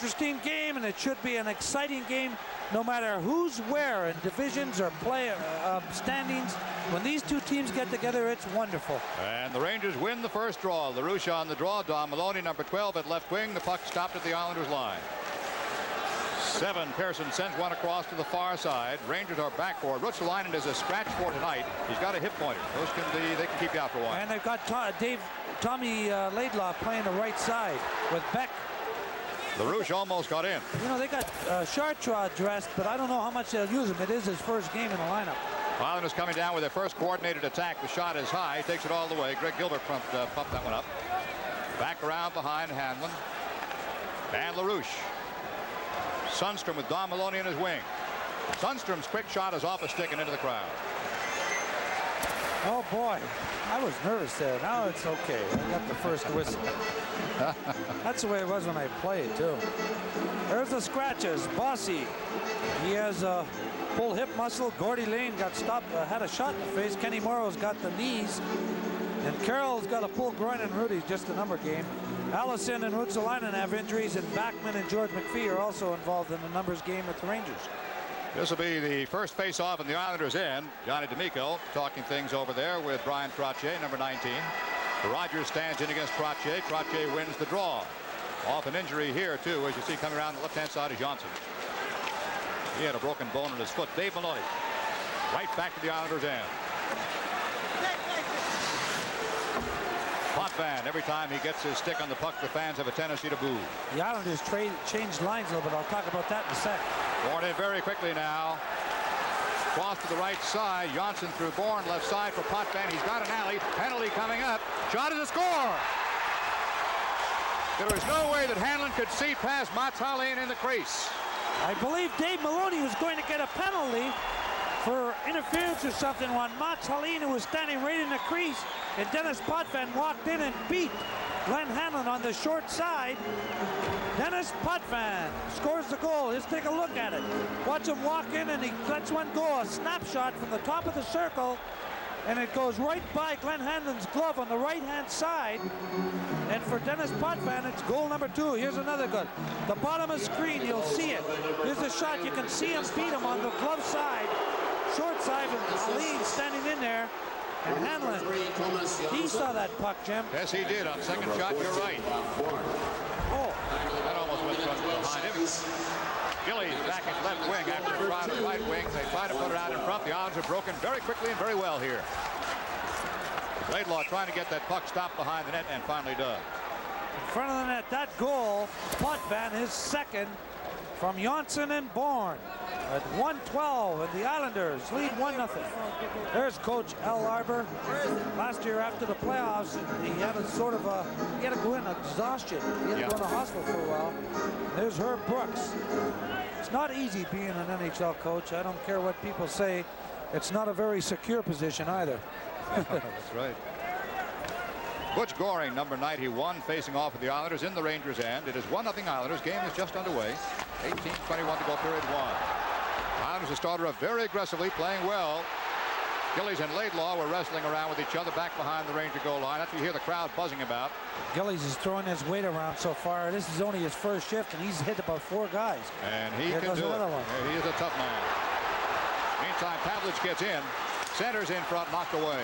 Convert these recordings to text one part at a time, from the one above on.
interesting game, and it should be an exciting game no matter who's where in divisions or standings. When these two teams get together, it's wonderful. And the Rangers win the first draw. LaRouche on the draw. Don Maloney, number 12 at left wing. The puck stopped at the Islanders line. 7. Pearson sends one across to the far side. Rangers are back for it. Ruotsalainen is a scratch for tonight. He's got a hip pointer. Those they can keep you out for a while. And they've got Tommy Laidlaw playing the right side with Beck. LaRouche almost got in. You know, they got Chartrand dressed, but I don't know how much they'll use him. It is his first game in the lineup. Islanders coming down with their first coordinated attack. The shot is high. Takes it all the way. Greg Gilbert pumped that one up. Back around behind Hanlon. And LaRouche. Sundstrom with Don Maloney in his wing. Sundstrom's quick shot is off a stick and into the crowd. Oh boy, I was nervous there. Now it's okay. I got the first whistle. That's the way it was when I played too. There's the scratches. Bossy, he has a pull hip muscle. Gordy Lane got stopped, had a shot in the face. Kenny Morrow's got the knees, and Carroll's got a pull groin, and Rudy's just a number game. Allison and Ruotsalainen have injuries, and Backman and George McPhee are also involved in the numbers game with the Rangers. This will be the first face-off in the Islanders' end. Johnny D'Amico talking things over there with Brian Trottier, number 19. Rogers stands in against Trottier. Trottier wins the draw. Off an injury here, too, as you see coming around the left-hand side of Johnson. He had a broken bone in his foot. Dave Maloney, right back to the Islanders' end. Potvin, every time he gets his stick on the puck, the fans have a tendency to boo. The Islanders changed lines a little bit. I'll talk about that in a sec. Bourne in very quickly now. Cross to the right side. Johnson through Bourne, left side for Potvin. He's got an alley. Penalty coming up. Shot is a score. There was no way that Hanlon could see past Mats Hallin in the crease. I believe Dave Maloney was going to get a penalty for interference or something when Mats Hallin, who was standing right in the crease, and Dennis Potvin walked in and beat Glenn Hanlon on the short side. Dennis Potvin scores the goal. Let's take a look at it. Watch him walk in, and he lets one go, a snapshot from the top of the circle, and it goes right by Glenn Hanlon's glove on the right-hand side. And for Dennis Potvin, it's goal number 2. Here's another good. The bottom of the screen, you'll see it. Here's a shot. You can see him beat him on the glove side. Short side, and Hallin standing in there. And Hanlon, he saw that puck, Jim. Yes, he did. On second shot, you're right. Oh. That almost went from behind him. Gillies back at left wing after the crowd at right wing. They try to put it out in front. The odds are broken very quickly and very well here. Laidlaw trying to get that puck stopped behind the net and finally does. In front of the net, that goal, Potvin, his second from Johnson and Bourne. At 1:12, and the Islanders lead 1-0. There's Coach Al Arbor. Last year after the playoffs, he had a sort of he had to go in exhaustion. He had to go in the hospital for a while. There's Herb Brooks. It's not easy being an NHL coach. I don't care what people say. It's not a very secure position either. That's right. Butch Goring, number 91, facing off with the Islanders in the Rangers' end. It is 1-0 Islanders. Game is just underway. 18:21 to go, period 1. Islanders have started off very aggressively, playing well. Gillies and Laidlaw were wrestling around with each other back behind the Ranger goal line. That's what you hear the crowd buzzing about. Gillies is throwing his weight around so far. This is only his first shift, and he's hit about 4 guys. And he can do it. Yeah, he is a tough man. Meantime, Pavlich gets in. Centers in front, knocked away.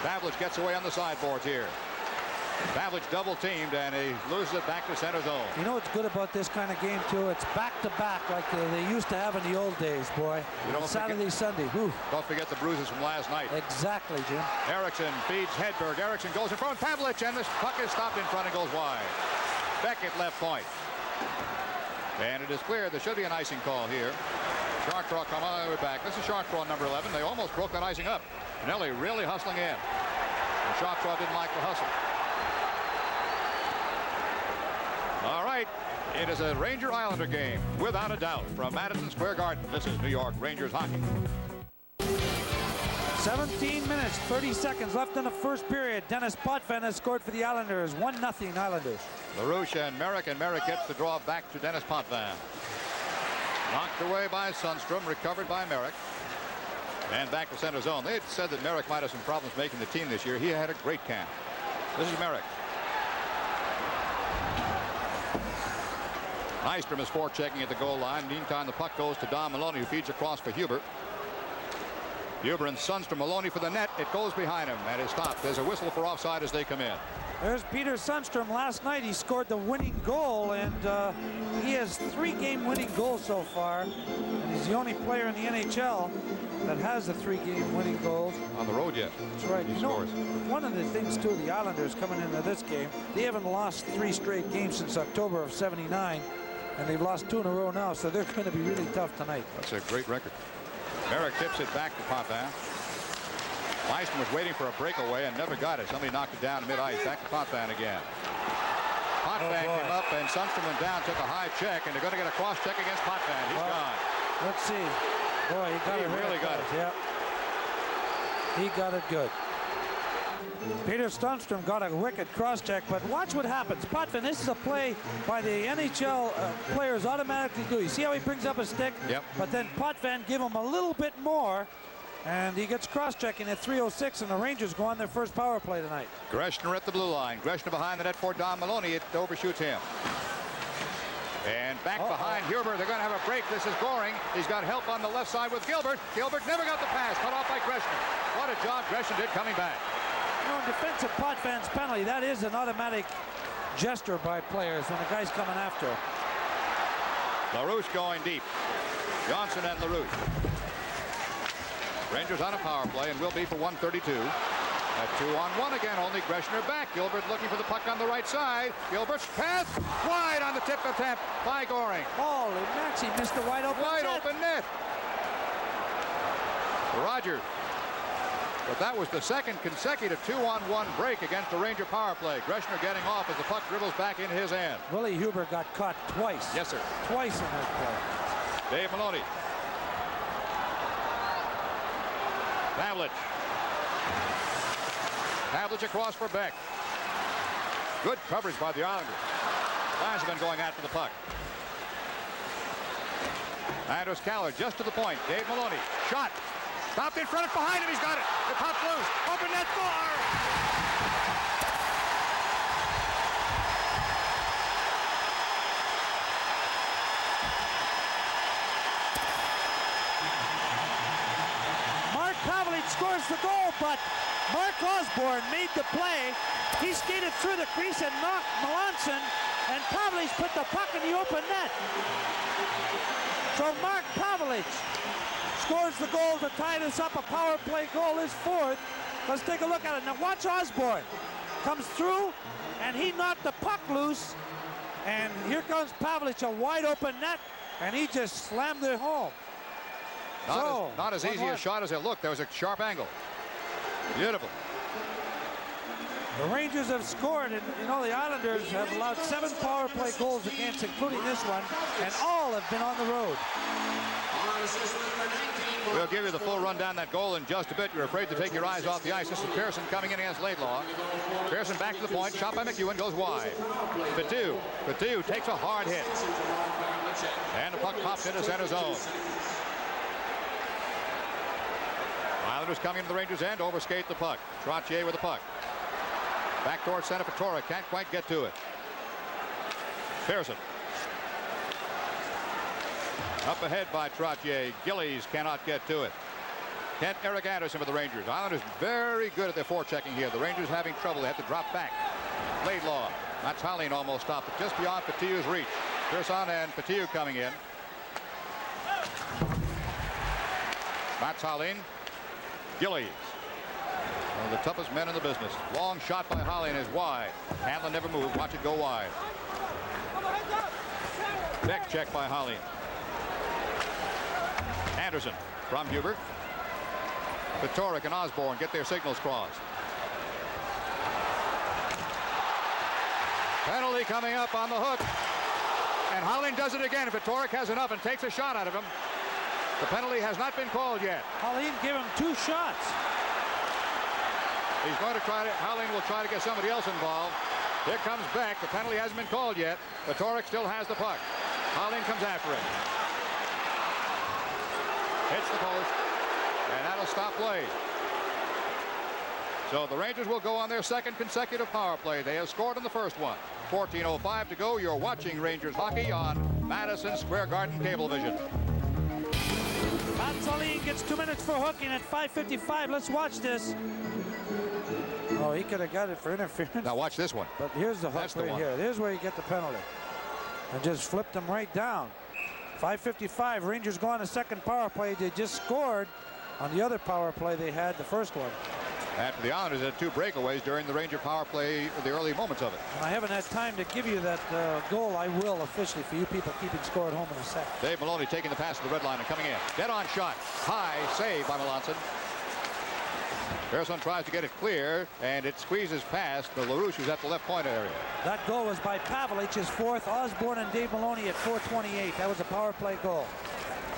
Pavlich gets away on the sideboards here. Pavlich double teamed, and he loses it back to center zone. You know what's good about this kind of game too? It's back to back like they used to have in the old days, boy. Saturday, Sunday. Whew. Don't forget the bruises from last night. Exactly, Jim. Erickson feeds Hedberg. Erickson goes in front. Pavlich, and this puck is stopped in front and goes wide. Beckett left point. And it is clear there should be an icing call here. Chartrand come all the way back. This is Chartrand, number 11. They almost broke that icing up. Nelly really hustling in. And Chartrand didn't like the hustle. All right, it is a Ranger-Islander game, without a doubt, from Madison Square Garden. This is New York Rangers hockey. 17 minutes, 30 seconds left in the first period. Dennis Potvin has scored for the Islanders. 1-0 Islanders. LaRouche and Merrick gets the draw back to Dennis Potvin. Knocked away by Sundstrom, recovered by Merrick. And back to center zone. They had said that Merrick might have some problems making the team this year. He had a great camp. This is Merrick. Nystrom is forechecking at the goal line. Meantime, the puck goes to Don Maloney, who feeds across for Huber. Huber and Sundstrom. Maloney for the net. It goes behind him and is stopped. There's a whistle for offside as they come in. There's Peter Sundstrom. Last night he scored the winning goal, and he has 3 game-winning goals so far. And he's the only player in the NHL that has the 3 game-winning goals. On the road yet. That's right. He You scores. know, one of the things, too, the Islanders coming into this game, they haven't lost 3 straight games since October of '79, and they've lost 2 in a row now, so they're going to be really tough tonight. That's a great record. Merrick tips it back to Potvin. Nystrom was waiting for a breakaway and never got it. Somebody knocked it down mid-ice. Back to Potvin again. Potvin came up and Sundstrom went down, took a high check, and they're going to get a cross check against Potvin. He's gone. Let's see. Boy, he got it. He really got it. Yeah. He got it good. Peter Sundstrom got a wicked cross-check, but watch what happens. Potvin, this is a play by the NHL players automatically do. You see how he brings up a stick? Yep. But then Potvin give him a little bit more, and he gets cross-checking at 3:06, and the Rangers go on their first power play tonight. Greshner at the blue line. Greshner behind the net for Don Maloney. It overshoots him. And back behind Huber. They're going to have a break. This is Goring. He's got help on the left side with Gilbert. Gilbert never got the pass. Cut off by Greshner. What a job Greshner did coming back. You know, in defense of Potvin's penalty, that is an automatic gesture by players when the guy's coming after. LaRouche going deep. Johnson and LaRouche. Rangers on a power play and will be for 132. At 2-on-1 again, only Greshner back. Gilbert looking for the puck on the right side. Gilbert's pass wide on the tip attempt by Goring. Holy Max, he missed the wide open net. Rogers. But that was the second consecutive 2-on-1 break against the Ranger power play. Greshner getting off as the puck dribbles back into his end. Willie Huber got caught twice. Yes, sir. Twice in that play. Dave Maloney. Pavlich. Pavlich across for Beck. Good coverage by the Islanders. Lansman going after the puck. Anders Keller just to the point. Dave Maloney. Shot. Stopped in front of behind him. He's got it. The puck's loose. Open net score. Mark Pavlich scores the goal, but Mark Osborne made the play. He skated through the crease and knocked Melanson, and Pavlich put the puck in the open net. So Mark Pavlich scores the goal to tie this up. A power play goal is 4th. Let's take a look at it. Now watch Osborne. Comes through, and he knocked the puck loose. And here comes Pavlich, a wide open net, and he just slammed it home. Not as easy a shot as it looked. There was a sharp angle. Beautiful. The Rangers have scored, and you know the Islanders have allowed 7 power play goals against, including this one, and all have been on the road. We'll give you the full rundown of that goal in just a bit. You're afraid to take your eyes off the ice. This is Pearson coming in against Laidlaw. Pearson back to the point. Shot by McEwen goes wide. Patu takes a hard hit. And the puck pops into center zone. Islanders coming into the Rangers' end. Overskate the puck. Trottier with the puck. Back towards center. Pettora can't quite get to it. Pearson. Up ahead by Trottier. Gillies cannot get to it. Kent Eric Anderson for the Rangers. Islanders very good at their forechecking here. The Rangers having trouble. They have to drop back. Laidlaw. That's Holling almost stopped it just beyond Petiteu's reach. Pearson and Petitu coming in. That's Holling. Gillies. One of the toughest men in the business. Long shot by Holling is wide. Hanlon never moved. Watch it go wide. Beck check by Holling. Anderson from Hubert. Pettora and Osborne get their signals crossed. Penalty coming up on the hook. And Holling does it again. Pettora has enough and takes a shot out of him. The penalty has not been called yet. Holling gave him 2 shots. He's going to try to, Holling will try to get somebody else involved. Here comes Beck. The penalty hasn't been called yet. Pettora still has the puck. Holling comes after it. Hits the post, and that'll stop play. So the Rangers will go on their second consecutive power play. They have scored in the first one. 14:05 to go. You're watching Rangers hockey on Madison Square Garden Cablevision. Mats Helin gets 2 minutes for hooking at 5:55. Let's watch this. Oh, he could have got it for interference. Now watch this one. But here's the hook right here. Here's where you get the penalty. And just flipped him right down. 5:55. Rangers go on a second power play. They just scored on the other power play they had, the first one. After the Islanders had 2 breakaways during the Ranger power play, the early moments of it. I haven't had time to give you that goal. I will officially for you people keeping score at home in a sec. Dave Maloney taking the pass to the red line and coming in. Dead on shot. High save by Melanson. Pearson tries to get it clear, and it squeezes past the LaRouche, who's at the left point area. That goal was by Pavelich, his 4th. Osborne and Dave Maloney at 4:28. That was a power play goal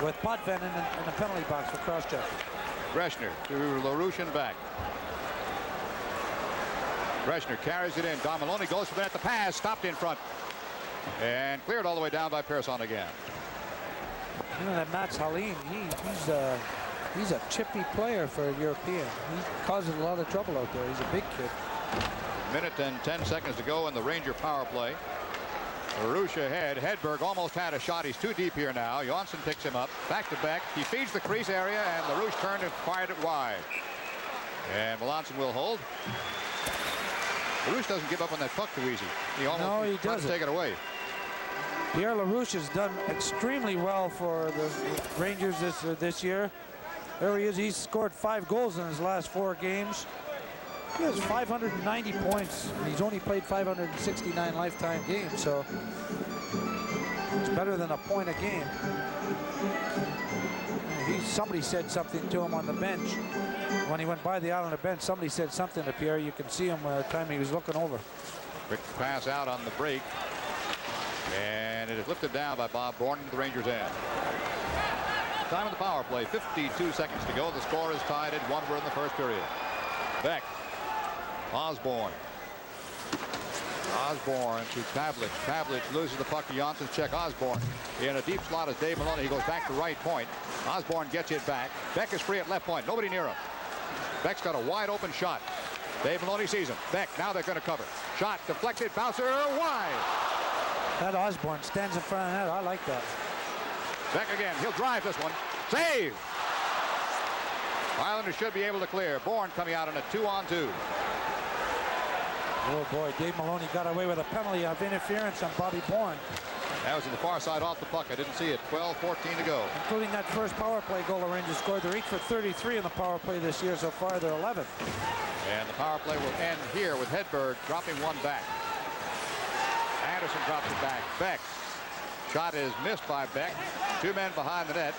with Potvin in the penalty box for cross-check. Greshner to LaRouche and back. Greshner carries it in. Don Maloney goes for that. The pass stopped in front and cleared all the way down by Pearson again. You know that Mats Helin, he's a chippy player for a European. He causes a lot of trouble out there. He's a big kid. Minute and 10 seconds to go in the Ranger power play. LaRouche ahead. Hedberg almost had a shot. He's too deep here now. Johansson picks him up. Back to back. He feeds the crease area, and LaRouche turned and fired it wide. And Melanson will hold. LaRouche doesn't give up on that puck too easy. He almost tries to take it away. Pierre LaRouche has done extremely well for the Rangers this year. There he is. He's scored 5 goals in his last 4 games. He has 590 points. He's only played 569 lifetime games, so it's better than a point a game. Somebody said something to him on the bench. When he went by the Islander bench, somebody said something to Pierre. You can see him the time he was looking over. Quick pass out on the break. And it is lifted down by Bob Bourne to the Rangers' end. Time of the power play, 52 seconds to go. The score is tied at 1. In the first period. Beck. Osborne. Osborne to Pavelich. Pavelich loses the puck to Johnson. Check Osborne. In a deep slot is Dave Maloney. He goes back to right point. Osborne gets it back. Beck is free at left point. Nobody near him. Beck's got a wide open shot. Dave Maloney sees him. Beck, now they're going to cover. Shot deflected. Bouncer wide. That Osborne stands in front of that. I like that. Beck again. He'll drive this one. Save. Islanders should be able to clear. Bourne coming out in a 2-on-2. Oh boy, Dave Maloney got away with a penalty of interference on Bobby Bourne. That was in the far side off the puck. I didn't see it. 12-14 to go. Including that first power play goal the Rangers scored. They're 8 for 33 in the power play this year so far. They're 11th. And the power play will end here with Hedberg dropping one back. Anderson drops it back. Beck. Shot is missed by Beck. 2 men behind the net.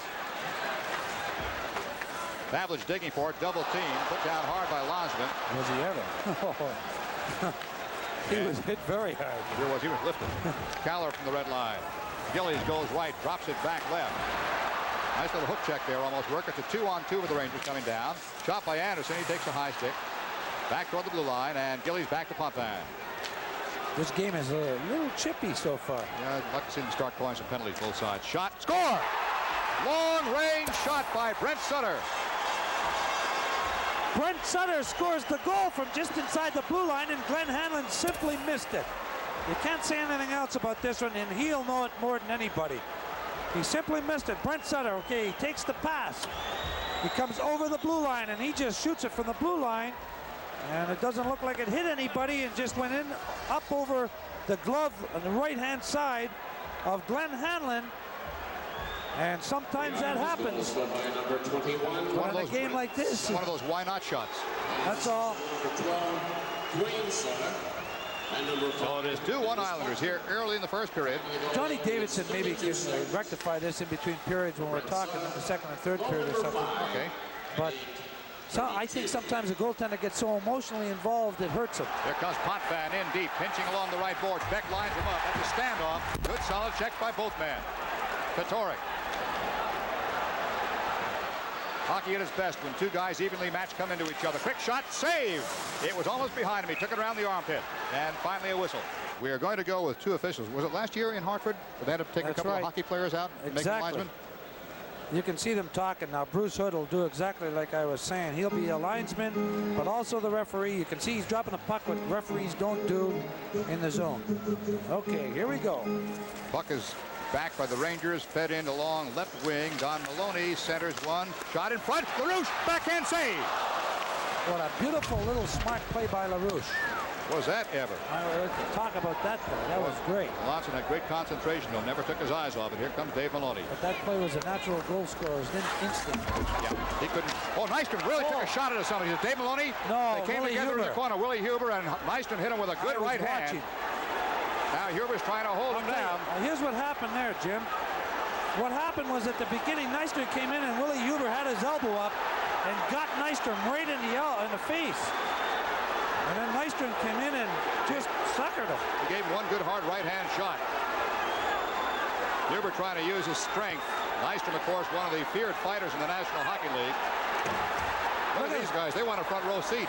Pavelich digging for it. Double team. Put down hard by Lonsman. Was he ever? He was hit very hard. Sure was. He was lifted. Caller from the red line. Gillies goes right. Drops it back left. Nice little hook check there. Almost worked. It's a 2-on-2 with the Rangers coming down. Shot by Anderson. He takes a high stick. Back toward the blue line. And Gillies back to Potvin. This game is a little chippy so far. Yeah, I'd like to see them start calling some penalties both sides. Shot. Score! Long range shot by Brent Sutter. Brent Sutter scores the goal from just inside the blue line, and Glenn Hanlon simply missed it. You can't say anything else about this one, and he'll know it more than anybody. He simply missed it. Brent Sutter, okay, he takes the pass. He comes over the blue line, and he just shoots it from the blue line. And it doesn't look like it hit anybody, and just went in up over the glove on the right-hand side of Glenn Hanlon. And sometimes that happens. But in a game like this, one of those why not shots. That's all. So it is 2-1 Islanders here early in the first period. Johnny Davidson maybe can rectify this in between periods when we're talking in the second and third period or something. Okay. But I think sometimes a goaltender gets so emotionally involved it hurts him. Here comes Potvin in deep, pinching along the right board. Beck lines him up at the standoff. Good solid check by both men. Petorik. Hockey at its best when 2 guys evenly matched come into each other. Quick shot, save! It was almost behind him. He took it around the armpit. And finally a whistle. We are going to go with 2 officials. Was it last year in Hartford? They had to take a couple of hockey players out and make them linesmen? You can see them talking now. Bruce Hood will do exactly like I was saying. He'll be a linesman, but also the referee. You can see he's dropping the puck, what referees don't do in the zone. Okay, here we go. Puck is back by the Rangers, fed in along left wing. Don Maloney centers one, shot in front. LaRouche, backhand save. What a beautiful little smart play by LaRouche. Was that ever? Talk about that play. That was great. Lawson had great concentration, though. Never took his eyes off it. Here comes Dave Maloney. But that play was a natural goal scorer's instinct. Yeah, he couldn't. Oh, Nystrom really took a shot at somebody. Dave Maloney? No, they came Willie together Huber. in the corner. Willie Huber and Nystrom hit him with a good right hand. Now Huber's trying to hold him down. Here's what happened there, Jim. What happened was at the beginning, Nystrom came in and Willie Huber had his elbow up and got Nystrom right in the face. And then Nystrom came in and just suckered him. He gave him one good hard right-hand shot. Huber trying to use his strength. Nystrom, of course, one of the feared fighters in the National Hockey League. Look at these guys. They want a front row seat.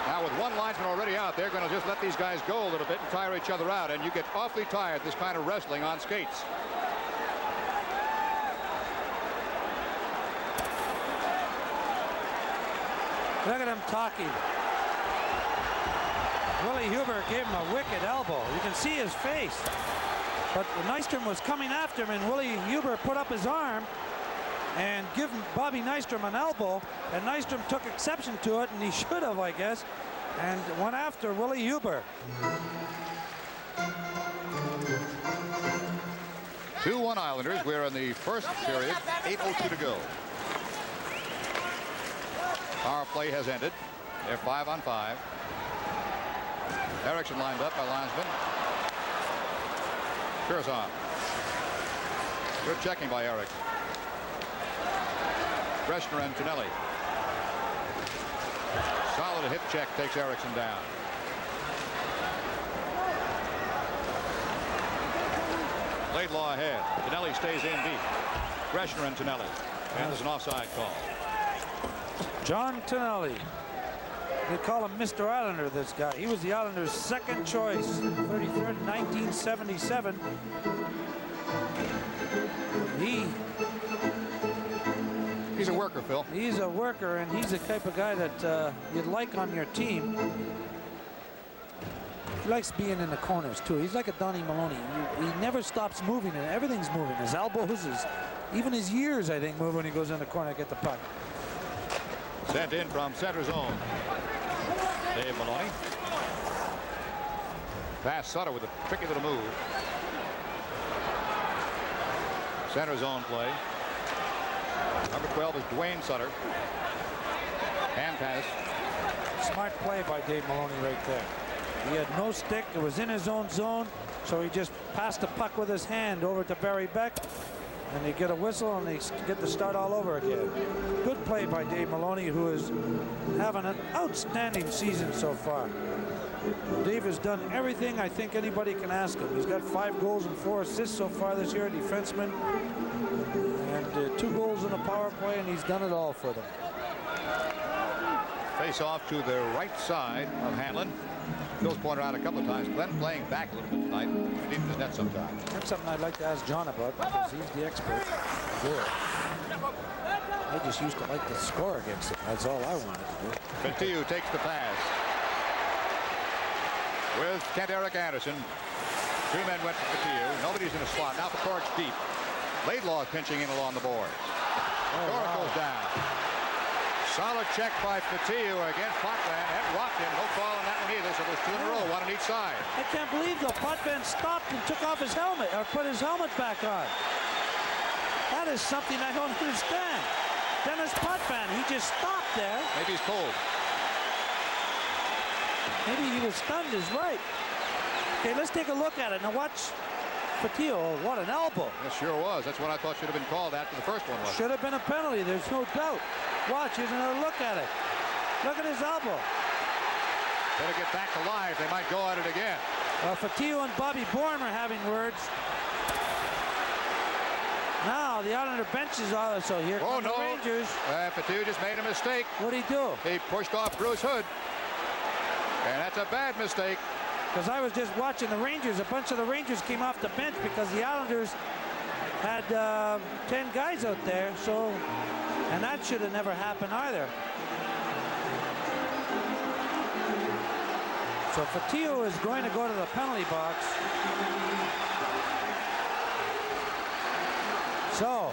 Now, with one linesman already out, they're going to just let these guys go a little bit and tire each other out. And you get awfully tired this kind of wrestling on skates. Look at him talking. Willie Huber gave him a wicked elbow. You can see his face. But Nystrom was coming after him, and Willie Huber put up his arm and give Bobby Nystrom an elbow, and Nystrom took exception to it, and he should have, I guess, and went after Willie Huber. 2-1 Islanders. We're in the first period. 8:02 to go. Power play has ended. They're 5-on-5. Erickson lined up by linesman. Curzon. Good checking by Erickson. Greshner and Tonelli. Solid hip check takes Erickson down. Laidlaw ahead. Tonelli stays in deep. Greshner and Tonelli. And there's an offside call. John Tonelli. They call him Mr. Islander, this guy. He was the Islanders' second choice, 33rd in 1977. He's a worker, Phil. He's a worker, and he's the type of guy that you'd like on your team. He likes being in the corners, too. He's like a Donnie Maloney. He never stops moving, and everything's moving. His elbows, even his ears, I think, move when he goes in the corner to get the puck. Sent in from center zone. Dave Maloney. Pass Sutter with a tricky little move. Center zone play. Number 12 is Dwayne Sutter. Hand pass. Smart play by Dave Maloney right there. He had no stick. It was in his own zone, so he just passed the puck with his hand over to Barry Beck. And they get a whistle and they get to start all over again. Good play by Dave Maloney, who is having an outstanding season so far. Dave has done everything I think anybody can ask him. He's got 5 goals and 4 assists so far this year, defenseman. And 2 goals in the power play, and he's done it all for them. Face off to the right side of Hanlon. Phil's pointed out a couple of times. Glenn playing back a little bit tonight. Leaving his net sometimes. That's something I'd like to ask John about, because he's the expert. Good. I just used to like to score against him. That's all I wanted to do. Bentiu takes the pass. With Kent-Eric Anderson. 2 men went to Bentiu. Nobody's in a slot. Now for Torch deep. Laidlaw pinching in along the boards. Torch goes down. Solid check by Bentiu against Potvin. That rocked him. No call on that one either. So there's 2 in a row, 1 on each side. I can't believe the Potvin stopped and took off his helmet, or put his helmet back on. That is something I don't understand. Dennis Potvin, he just stopped there. Maybe he's cold. Maybe he was stunned is right. Okay, let's take a look at it. Now watch Bentiu. Oh, what an elbow. It sure was. That's what I thought should have been called after the first one was. Should have been a penalty. There's no doubt. Watch, here's another look at it. Look at his elbow. Better get back to live. They might go at it again. Well, Bentiu and Bobby Bourne are having words. Now the Islander bench is also here. Oh, no. The Rangers. Bentiu just made a mistake. What did he do? He pushed off Bruce Hood. And that's a bad mistake. Because I was just watching the Rangers. A bunch of the Rangers came off the bench because the Islanders had 10 guys out there. So, and that should have never happened either. So Fotiu is going to go to the penalty box. So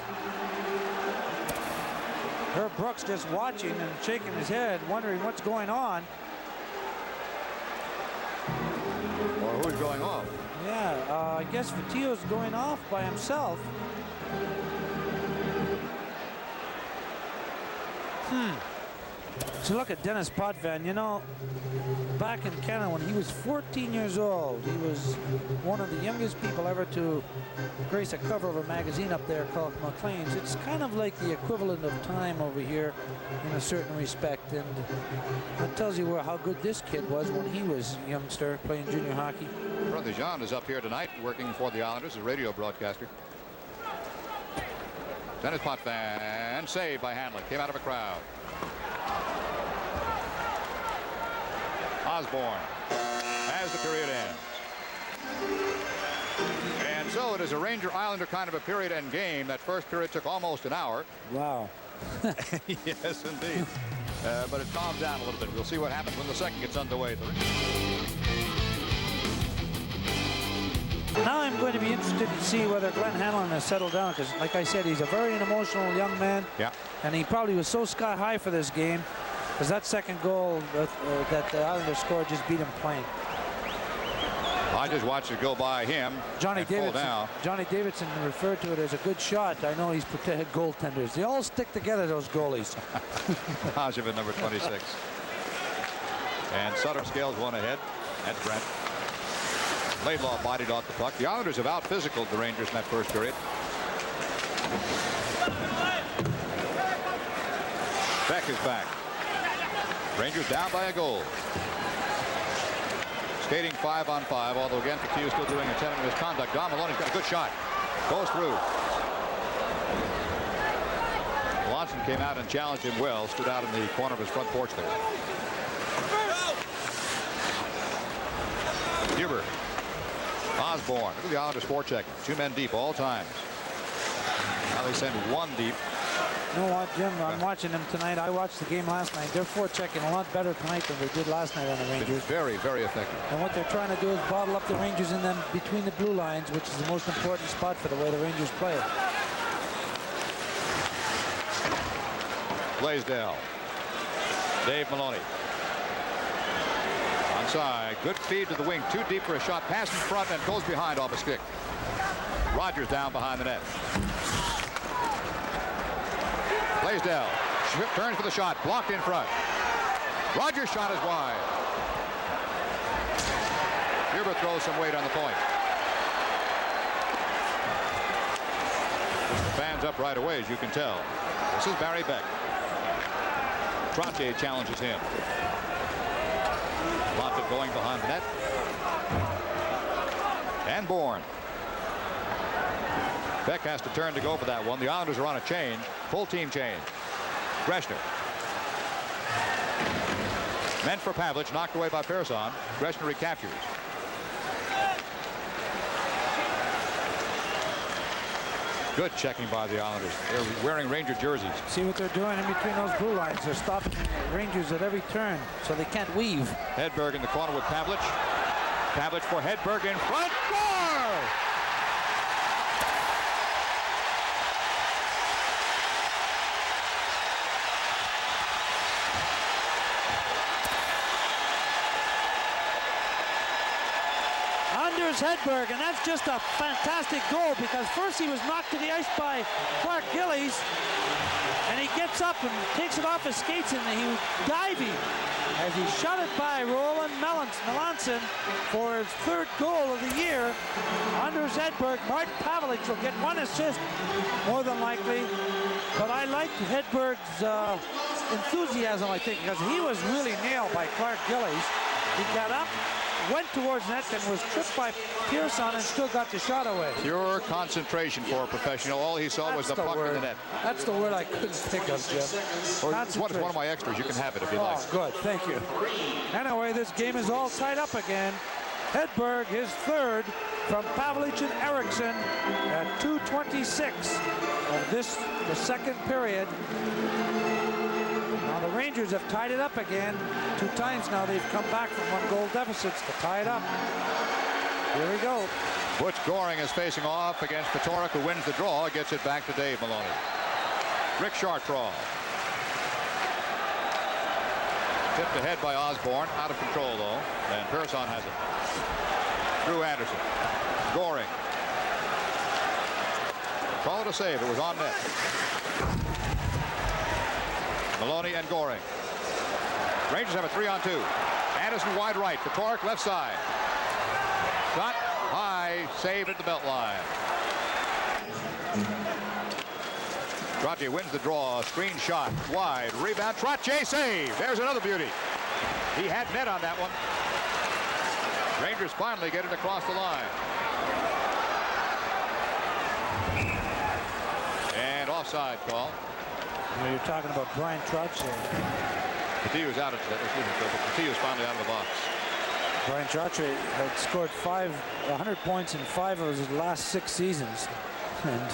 Herb Brooks just watching and shaking his head, wondering what's going on. Or who's going off? Yeah, I guess Fotiu's going off by himself. So look at Dennis Potvin. You know, back in Canada when he was 14 years old, he was one of the youngest people ever to grace a cover of a magazine up there called Maclean's. It's kind of like the equivalent of Time over here in a certain respect, and that tells you how good this kid was when he was a youngster playing junior hockey. Brother Jean is up here tonight working for the Islanders as a radio broadcaster. Dennis Potvin, saved by Hanlon, came out of a crowd. Osborne as the period ends. And so it is a Ranger Islander kind of a period end game. That first period took almost an hour. Wow. Yes, indeed. But it calms down a little bit. We'll see what happens when the second gets underway. Now I'm going to be interested to see whether Glenn Hanlon has settled down, because like I said, he's a very emotional young man. Yeah. And he probably was so sky high for this game, because that second goal that the Islanders scored just beat him plain. I just watched it go by him. Johnny Davidson referred to it as a good shot. I know he's protected goaltenders. They all stick together, those goalies. Positive at number 26. And Sutter Scales one ahead at Brent. Laidlaw bodied off the puck. The Islanders have out-physicaled the Rangers in that first period. Beck is back. Rangers down by a goal. Skating 5-on-5, although again Fotiu still doing attempted misconduct. Don Maloney's got a good shot. Goes through. Melanson came out and challenged him well. Stood out in the corner of his front porch there. Huber. Osborne. Look at the Islanders forechecking. 2 men deep all times. Now they send 1 deep. You know what, Jim? I'm watching them tonight. I watched the game last night. They're forechecking a lot better tonight than they did last night on the Rangers. Very, very effective. And what they're trying to do is bottle up the Rangers in them between the blue lines, which is the most important spot for the way the Rangers play it. Blaisdell. Dave Maloney. Onside. Good feed to the wing. Too deep for a shot. Pass in front and goes behind off a stick. Rogers down behind the net. Blaisdell turns for the shot. Blocked in front. Rogers' shot is wide. Huber throws some weight on the point. Fans up right away, as you can tell. This is Barry Beck. Trottier challenges him. Moffitt going behind the net. And Bourne. Beck has to turn to go for that one. The Islanders are on a change. Full team change. Greshner. Meant for Pavlich. Knocked away by Pearson. Greshner recaptures. Good checking by the Islanders. They're wearing Ranger jerseys. See what they're doing in between those blue lines. They're stopping the Rangers at every turn, so they can't weave. Hedberg in the corner with Pavlich. Pavlich for Hedberg in front. Goal! Hedberg, and that's just a fantastic goal, because first he was knocked to the ice by Clark Gillies, and he gets up and takes it off his skates, and he was diving as he shot it by Roland Melanson for his 3rd goal of the year. Anders Hedberg. Martin Pavlich will get 1 assist more than likely, but I liked Hedberg's enthusiasm, I think, because he was really nailed by Clark Gillies. He got up, went towards net, and was tripped by Pearson and still got the shot away. Pure concentration for a professional. All he saw was the puck in the net. That's the word I couldn't think of, Jim. Or it's one of my extras. You can have it if you like. Oh, good. Thank you. Anyway, this game is all tied up again. Hedberg, his 3rd from Pavlich and Eriksson at 2:26 of the 2nd period. Now the Rangers have tied it up again. 2 times now they've come back from 1-goal deficits to tie it up. Here we go. Butch Goring is facing off against Patorek, who wins the draw. Gets it back to Dave Maloney. Rick Chartraw. Tipped ahead by Osborne. Out of control, though. And Pearson has it. Drew Anderson. Goring. Call it a save. It was on net. Maloney and Goring. Rangers have a 3-on-2. Anderson wide right. Patorek left side. Shot high. Save at the belt line. Trottier wins the draw. Screen shot. Wide. Rebound. Trottier save. There's another beauty. He had net on that one. Rangers finally get it across the line. And offside call. Now you're talking about Brian Trottier. Patillo's out of Patillo's finally out of the box. Brian Trottier had scored 100 points in 5 of his last 6 seasons. And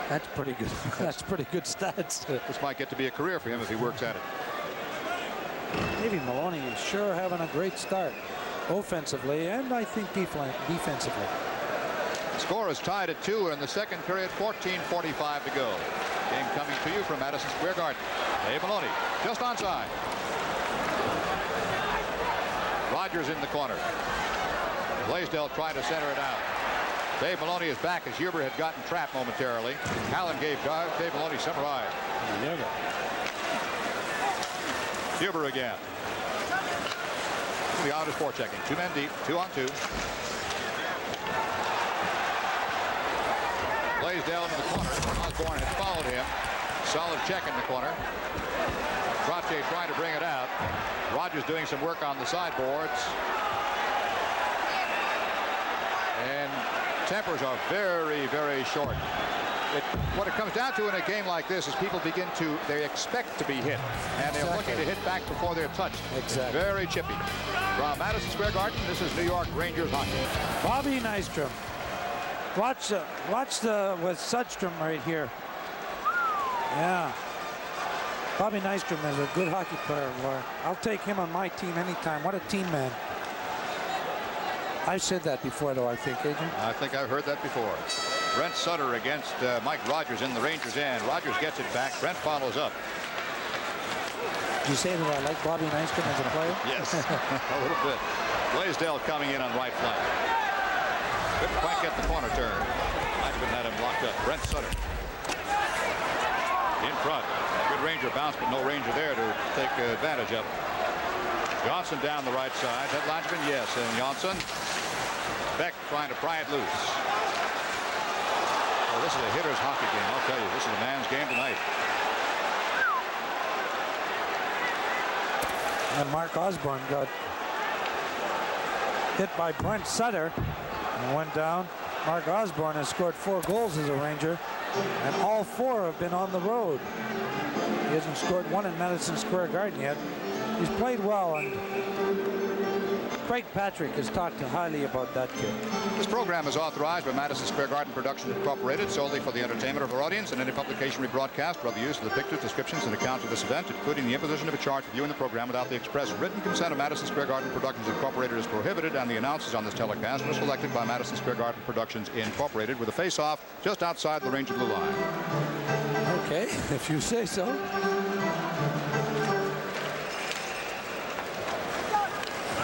that's pretty good. That's pretty good stats. This might get to be a career for him if he works at it. Maybe Maloney is sure having a great start offensively and I think defensively. The score is tied at 2 in the second period. 14:45 to go. Game coming to you from Madison Square Garden. Dave Maloney just onside. Rogers in the corner. Blaisdell trying to center it out. Dave Maloney is back as Huber had gotten trapped momentarily. Allen gave Dave Maloney some ride. Huber again. The Islanders forechecking. 2 men deep. 2-on-2. Blaisdell into the corner. Osborne has followed him. Solid check in the corner. Trottier trying to bring it out. Rogers doing some work on the sideboards. And tempers are very, very short. What it comes down to in a game like this is people they expect to be hit. And they're looking to hit back before they're touched. Exactly. Very chippy. From Madison Square Garden, this is New York Rangers hockey. Bobby Nystrom. Watch with Sudstrom right here. Yeah. Bobby Nystrom is a good hockey player, Laura. I'll take him on my team anytime. What a team man. I've said that before, though, I think, Adrian. I think I've heard that before. Brent Sutter against Mike Rogers in the Rangers' end. Rogers gets it back. Brent follows up. Did you say that I like Bobby Nystrom as a player? Yes, a little bit. Blaisdell coming in on right flank. Couldn't quite get the corner turn. Nystrom had him locked up. Brent Sutter in front. Good Ranger bounce, but no Ranger there to take advantage of it. Johnson down the right side. That linesman, yes. And Johnson. Beck trying to pry it loose. Well, this is a hitter's hockey game. I'll tell you, this is a man's game tonight. And Mark Osborne got hit by Brent Sutter and went down. Mark Osborne has scored 4 goals as a Ranger, and all 4 have been on the road. He hasn't scored 1 in Madison Square Garden yet. He's played well, and Craig Patrick has talked highly about that kid. This program is authorized by Madison Square Garden Productions Incorporated solely for the entertainment of our audience, and any publication, rebroadcast, or other use of the pictures, descriptions, and accounts of this event, including the imposition of a charge for viewing the program without the express written consent of Madison Square Garden Productions Incorporated is prohibited, and the announcers on this telecast were selected by Madison Square Garden Productions Incorporated with a face-off just outside the Ranger blue line. Okay, if you say so.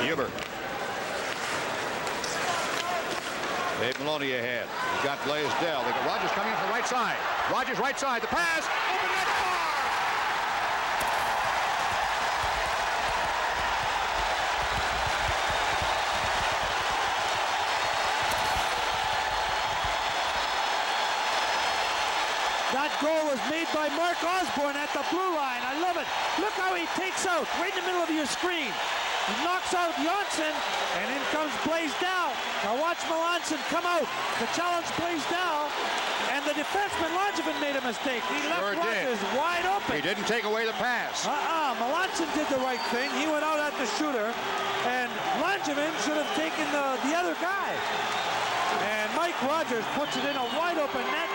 Huber. Dave Maloney ahead. He's got Blaisdell. They got Rogers coming in from the right side. Rogers right side. The pass. Open net far. That goal was made by Mark Osborne at the blue line. I love it. Look how he takes out right in the middle of your screen. He knocks out Johnson, and in comes Blaisdell. Now watch Melanson come out to challenge Blaisdell, and the defenseman Langevin made a mistake. He left Rogers wide open. He didn't take away the pass. Melanson did the right thing. He went out at the shooter, and Langevin should have taken the other guy. And Mike Rogers puts it in a wide open net,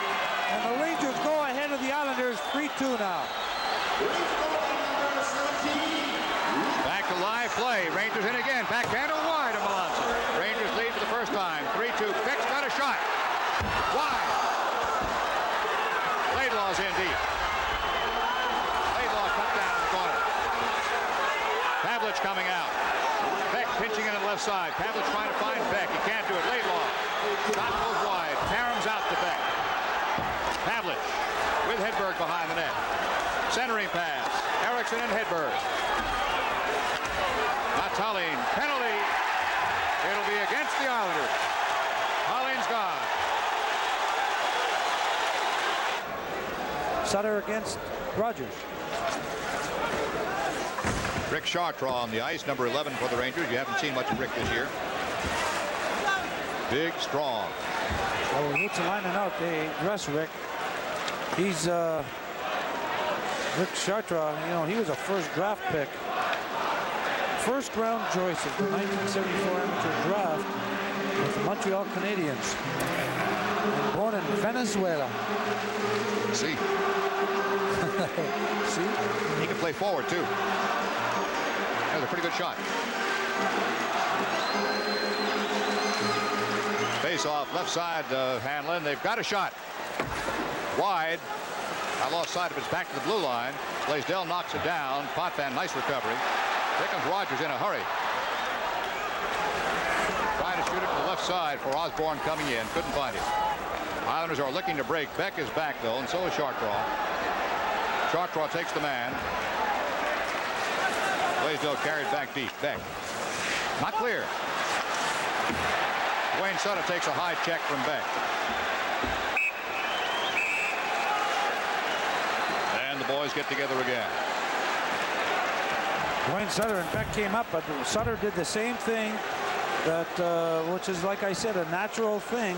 and the Rangers go ahead of the Islanders 3-2 now. Back to live play. Rangers in again. Backhander wide of Melanson. Rangers lead for the first time. 3-2. Pick's got a shot. Wide. Laidlaw's in deep. Laidlaw cut down in the corner. Pavlich coming out. Beck pinching in on the left side. Pavlich trying to find Beck. He can't do it. Laidlaw. Shot goes wide. Karam's out to Beck. Pavlich with Hedberg behind the net. Centering pass. Eriksson and Hedberg. Tallinn, penalty. It'll be against the Islanders. Tallinn's gone. Sutter against Rogers. Rick Chartrand on the ice, number 11 for the Rangers. You haven't seen much of Rick this year. Big, strong. Well, when Roots are lining out, they dress Rick. He's Rick Chartrand. You know, he was a first draft pick. First round choice of the 1974 amateur draft with the Montreal Canadiens. And born in Venezuela. See? See? He can play forward, too. That was a pretty good shot. Face off left side, Hanlon. They've got a shot. Wide. I lost sight of it. It's back to the blue line. Blaisdell knocks it down. Potvin, nice recovery. Here comes Rogers in a hurry. Trying to shoot it to the left side for Osborne coming in. Couldn't find it. Islanders are looking to break. Beck is back, though, and so is Chartrand. Chartrand takes the man. Blaisdell carried back deep. Beck. Not clear. Wayne Sutter takes a high check from Beck. And the boys get together again. Wayne Sutter and Beck came up, but Sutter did the same thing, that which is, like I said, a natural thing.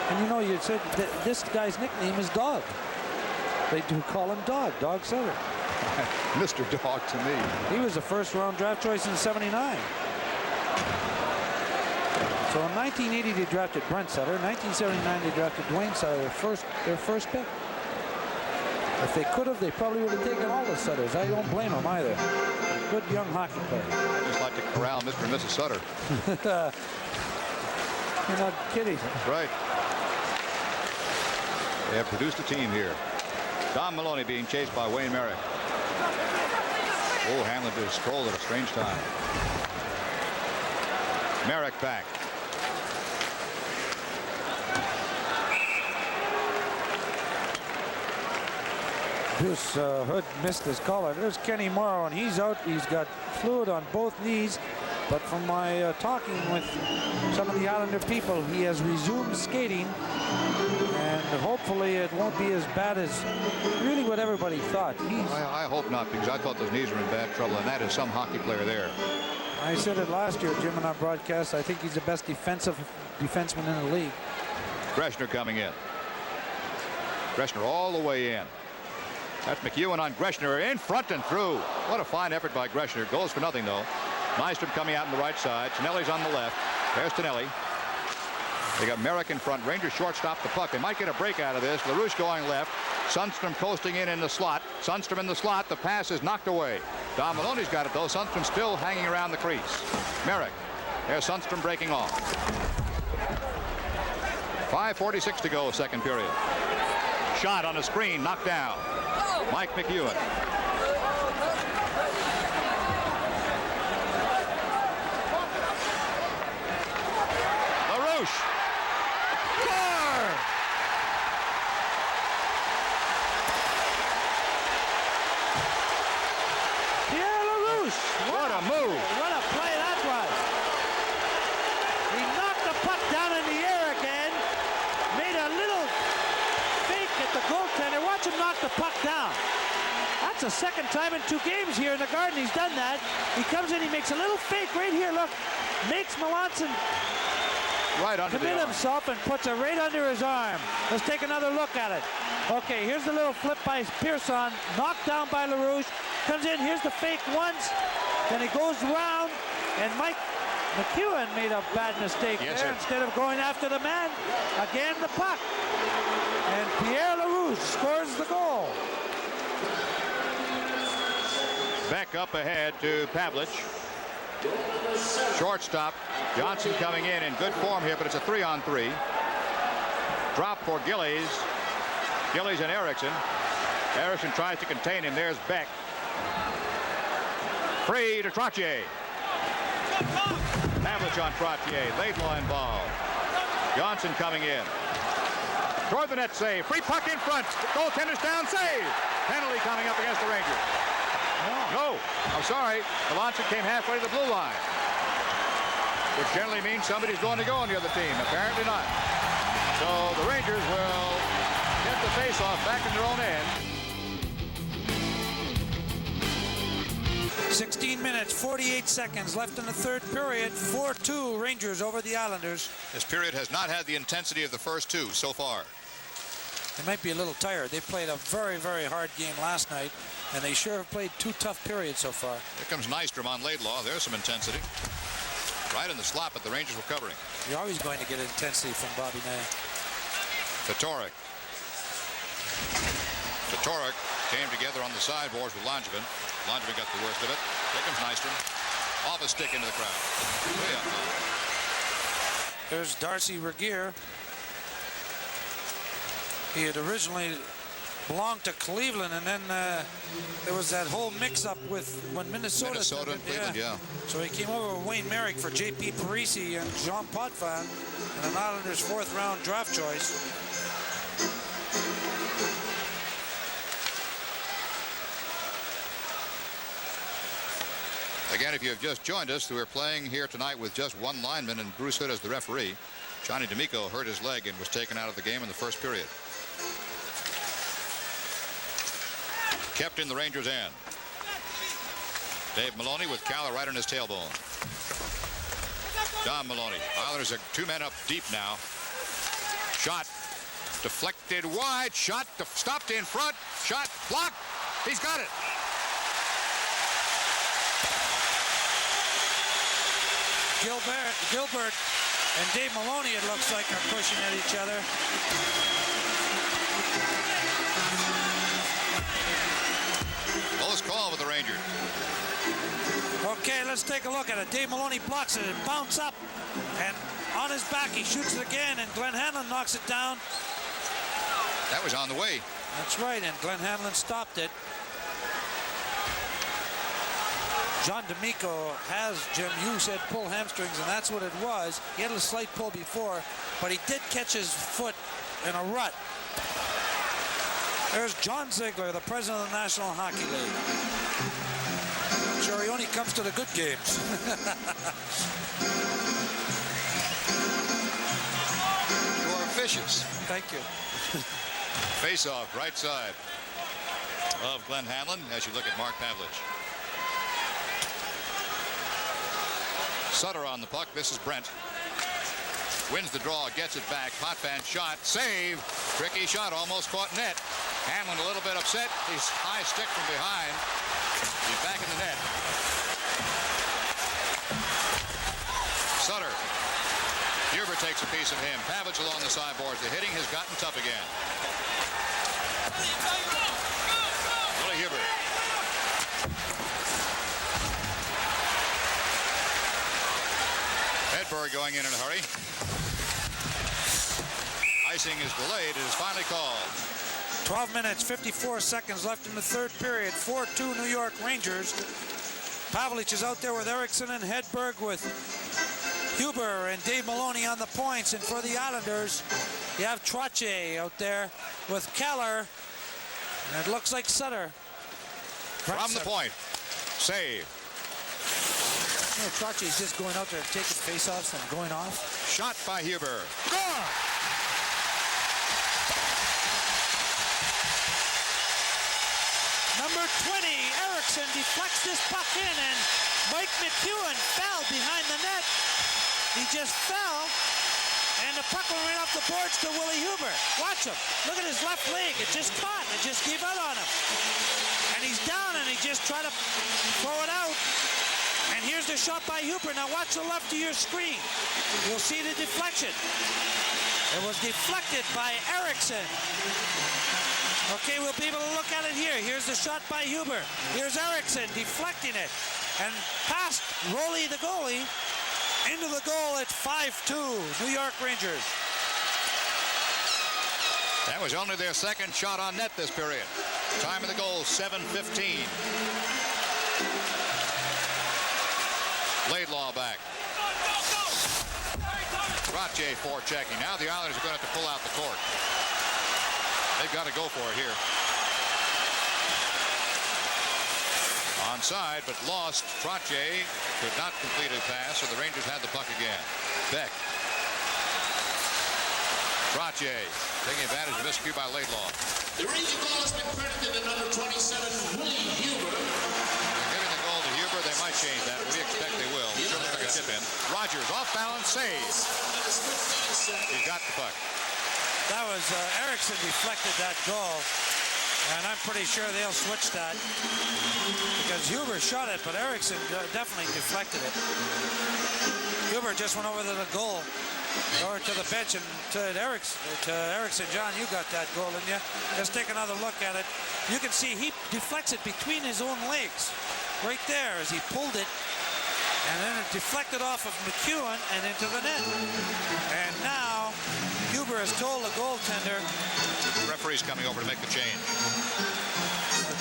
And you know, you said this guy's nickname is Dog. They do call him Dog Sutter. Mr. Dog to me. He was a first-round draft choice in '79. So in 1980 they drafted Brent Sutter. In 1979 they drafted Dwayne Sutter, their first pick. If they could have, they probably would have taken all the Sutters. I don't blame them either. Good young hockey player. I just like to corral Mr. and Mrs. Sutter. You're not kidding. That's right. They have produced a team here. Don Maloney being chased by Wayne Merrick. Oh, Hanlon did a stroll at a strange time. Merrick back. Bruce Hood missed his collar. There's Kenny Morrow, and he's out. He's got fluid on both knees. But from my talking with some of the Islander people, he has resumed skating. And hopefully it won't be as bad as really what everybody thought. I hope not, because I thought those knees were in bad trouble, and that is some hockey player there. I said it last year, Jim, on our broadcast. I think he's the best defensive defenseman in the league. Greshner coming in. Greshner all the way in. That's McEwen on Greshner, in front and through. What a fine effort by Greshner. Goes for nothing, though. Nystrom coming out on the right side. Tonelli's on the left. There's Tonelli. They got Merrick in front. Rangers shortstop the puck. They might get a break out of this. LaRouche going left. Sundstrom coasting in the slot. Sundstrom in the slot. The pass is knocked away. Don Maloney's got it, though. Sundstrom still hanging around the crease. Merrick. There's Sundstrom breaking off. 5:46 to go, second period. Shot on a screen, knocked down. Mike McEwen. LaRouche. Score! Pierre LaRouche. What a move. What a play that was. He knocked the puck down in the air again. Made a little fake at the goaltender. Watch him knock the puck down. That's the second time in 2 games here in the Garden he's done that. He comes in, he makes a little fake right here. Look, makes Melanson Right under commit himself and puts it right under his arm. Let's take another look at it. Okay, here's the little flip by Pearson, knocked down by LaRouche. Comes in, here's the fake once, then he goes round, and Mike McEwen made a bad mistake there. Sir. Instead of going after the man, again the puck. And Pierre LaRouche scores the goal. Beck up ahead to Pavlich. Shortstop. Johnson coming in good form here, but it's a 3-on-3. Drop for Gillies. Gillies and Erickson. Erickson tries to contain him. There's Beck. Free to Trottier. Pavlich on Trottier. Laidlaw involved. Johnson coming in. Toward the net, save. Free puck in front. Goaltender's down, save. Penalty coming up against the Rangers. No, I'm sorry. Melanson came halfway to the blue line, which generally means somebody's going to go on the other team. Apparently not. So the Rangers will get the faceoff back in their own end. 16 minutes, 48 seconds left in the third period. 4-2 Rangers over the Islanders. This period has not had the intensity of the first two so far. They might be a little tired. They played a very, very hard game last night, and they sure have played 2 tough periods so far. Here comes Nystrom on Laidlaw. There's some intensity. Right in the slot, but the Rangers were covering. You're always going to get intensity from Bobby Nay. Fatorik came together on the sideboards with Langevin. Langevin got the worst of it. Here comes Nystrom. Off a stick into the crowd. Way up. There's Darcy Regier. He had originally belonged to Cleveland, and then there was that whole mix-up with when Minnesota and Cleveland, yeah. So he came over with Wayne Merrick for J.P. Parisi and Jean Potvin, and an Islanders 4th-round draft choice. Again, if you have just joined us, we're playing here tonight with just one lineman and Bruce Hood as the referee. Johnny D'Amico hurt his leg and was taken out of the game in the first period. Kept in the Rangers' end. Dave Maloney with Calla right on his tailbone. Don Maloney. Islanders are 2 men up deep now. Shot deflected wide. Shot stopped in front. Shot blocked. He's got it. Gilbert and Dave Maloney, it looks like, are pushing at each other. Close call with the Rangers. Okay, let's take a look at it. Dave Maloney blocks it. It bounces up, and on his back, he shoots it again, and Glenn Hanlon knocks it down. That was on the way. That's right, and Glenn Hanlon stopped it. John D'Amico has, Jim, you said pull hamstrings, and that's what it was. He had a slight pull before, but he did catch his foot in a rut. There's John Ziegler, the president of the National Hockey League. Sure, he only comes to the good games. You are vicious. Thank you. Face off, right side of Glenn Hanlon as you look at Mark Pavlich. Sutter on the puck. This is Brent. Wins the draw, gets it back. Potvin shot, save. Tricky shot, almost caught net. Hanlon a little bit upset. He's high stick from behind. He's back in the net. Sutter. Huber takes a piece of him. Pavlich along the sideboards. The hitting has gotten tough again. Willie Huber. Hedberg going in a hurry. Icing is delayed. It is finally called. 12 minutes, 54 seconds left in the third period. 4-2 New York Rangers. Pavlich is out there with Erickson and Hedberg, with Huber and Dave Maloney on the points. And for the Islanders, you have Trottier out there with Keller. And it looks like Sutter. From the point. Save. You know, Trottier's just going out there and taking faceoffs and going off. Shot by Huber. Score! Number 20, Erickson deflects this puck in, and Mike McEwen fell behind the net. He just fell, and the puck went right off the boards to Willie Huber. Watch him. Look at his left leg. It just caught. It just gave out on him. And he's down, and he just tried to throw it out. And here's the shot by Huber. Now watch the left of your screen. You'll see the deflection. It was deflected by Erickson. Okay, we'll be able to look at it here. Here's the shot by Huber. Here's Eriksson deflecting it. And past Roley, the goalie, into the goal at 5-2, New York Rangers. That was only their second shot on net this period. Time of the goal, 7:15. Laidlaw back. Trottier forechecking. Now the Islanders are going to have to pull out the cork. They've got to go for it here. Onside, but lost. Trottier could not complete a pass, so the Rangers had the puck again. Beck. Trottier taking advantage of this cue by Laidlaw. The Ranger goal has been credited to number 27, Willie Huber. They're giving the goal to Huber. They might change that. We expect they will. Certainly took a tip in. Rogers off balance, save. He got the puck. That was Eriksson deflected that goal, and I'm pretty sure they'll switch that because Huber shot it, but Eriksson definitely deflected it. Huber just went over to the goal, or to the bench, and to Eriksson. John, you got that goal, didn't you? Just take another look at it. You can see he deflects it between his own legs, right there as he pulled it, and then it deflected off of McEwen and into the net. And now Huber has told the goaltender. The referee's coming over to make the change.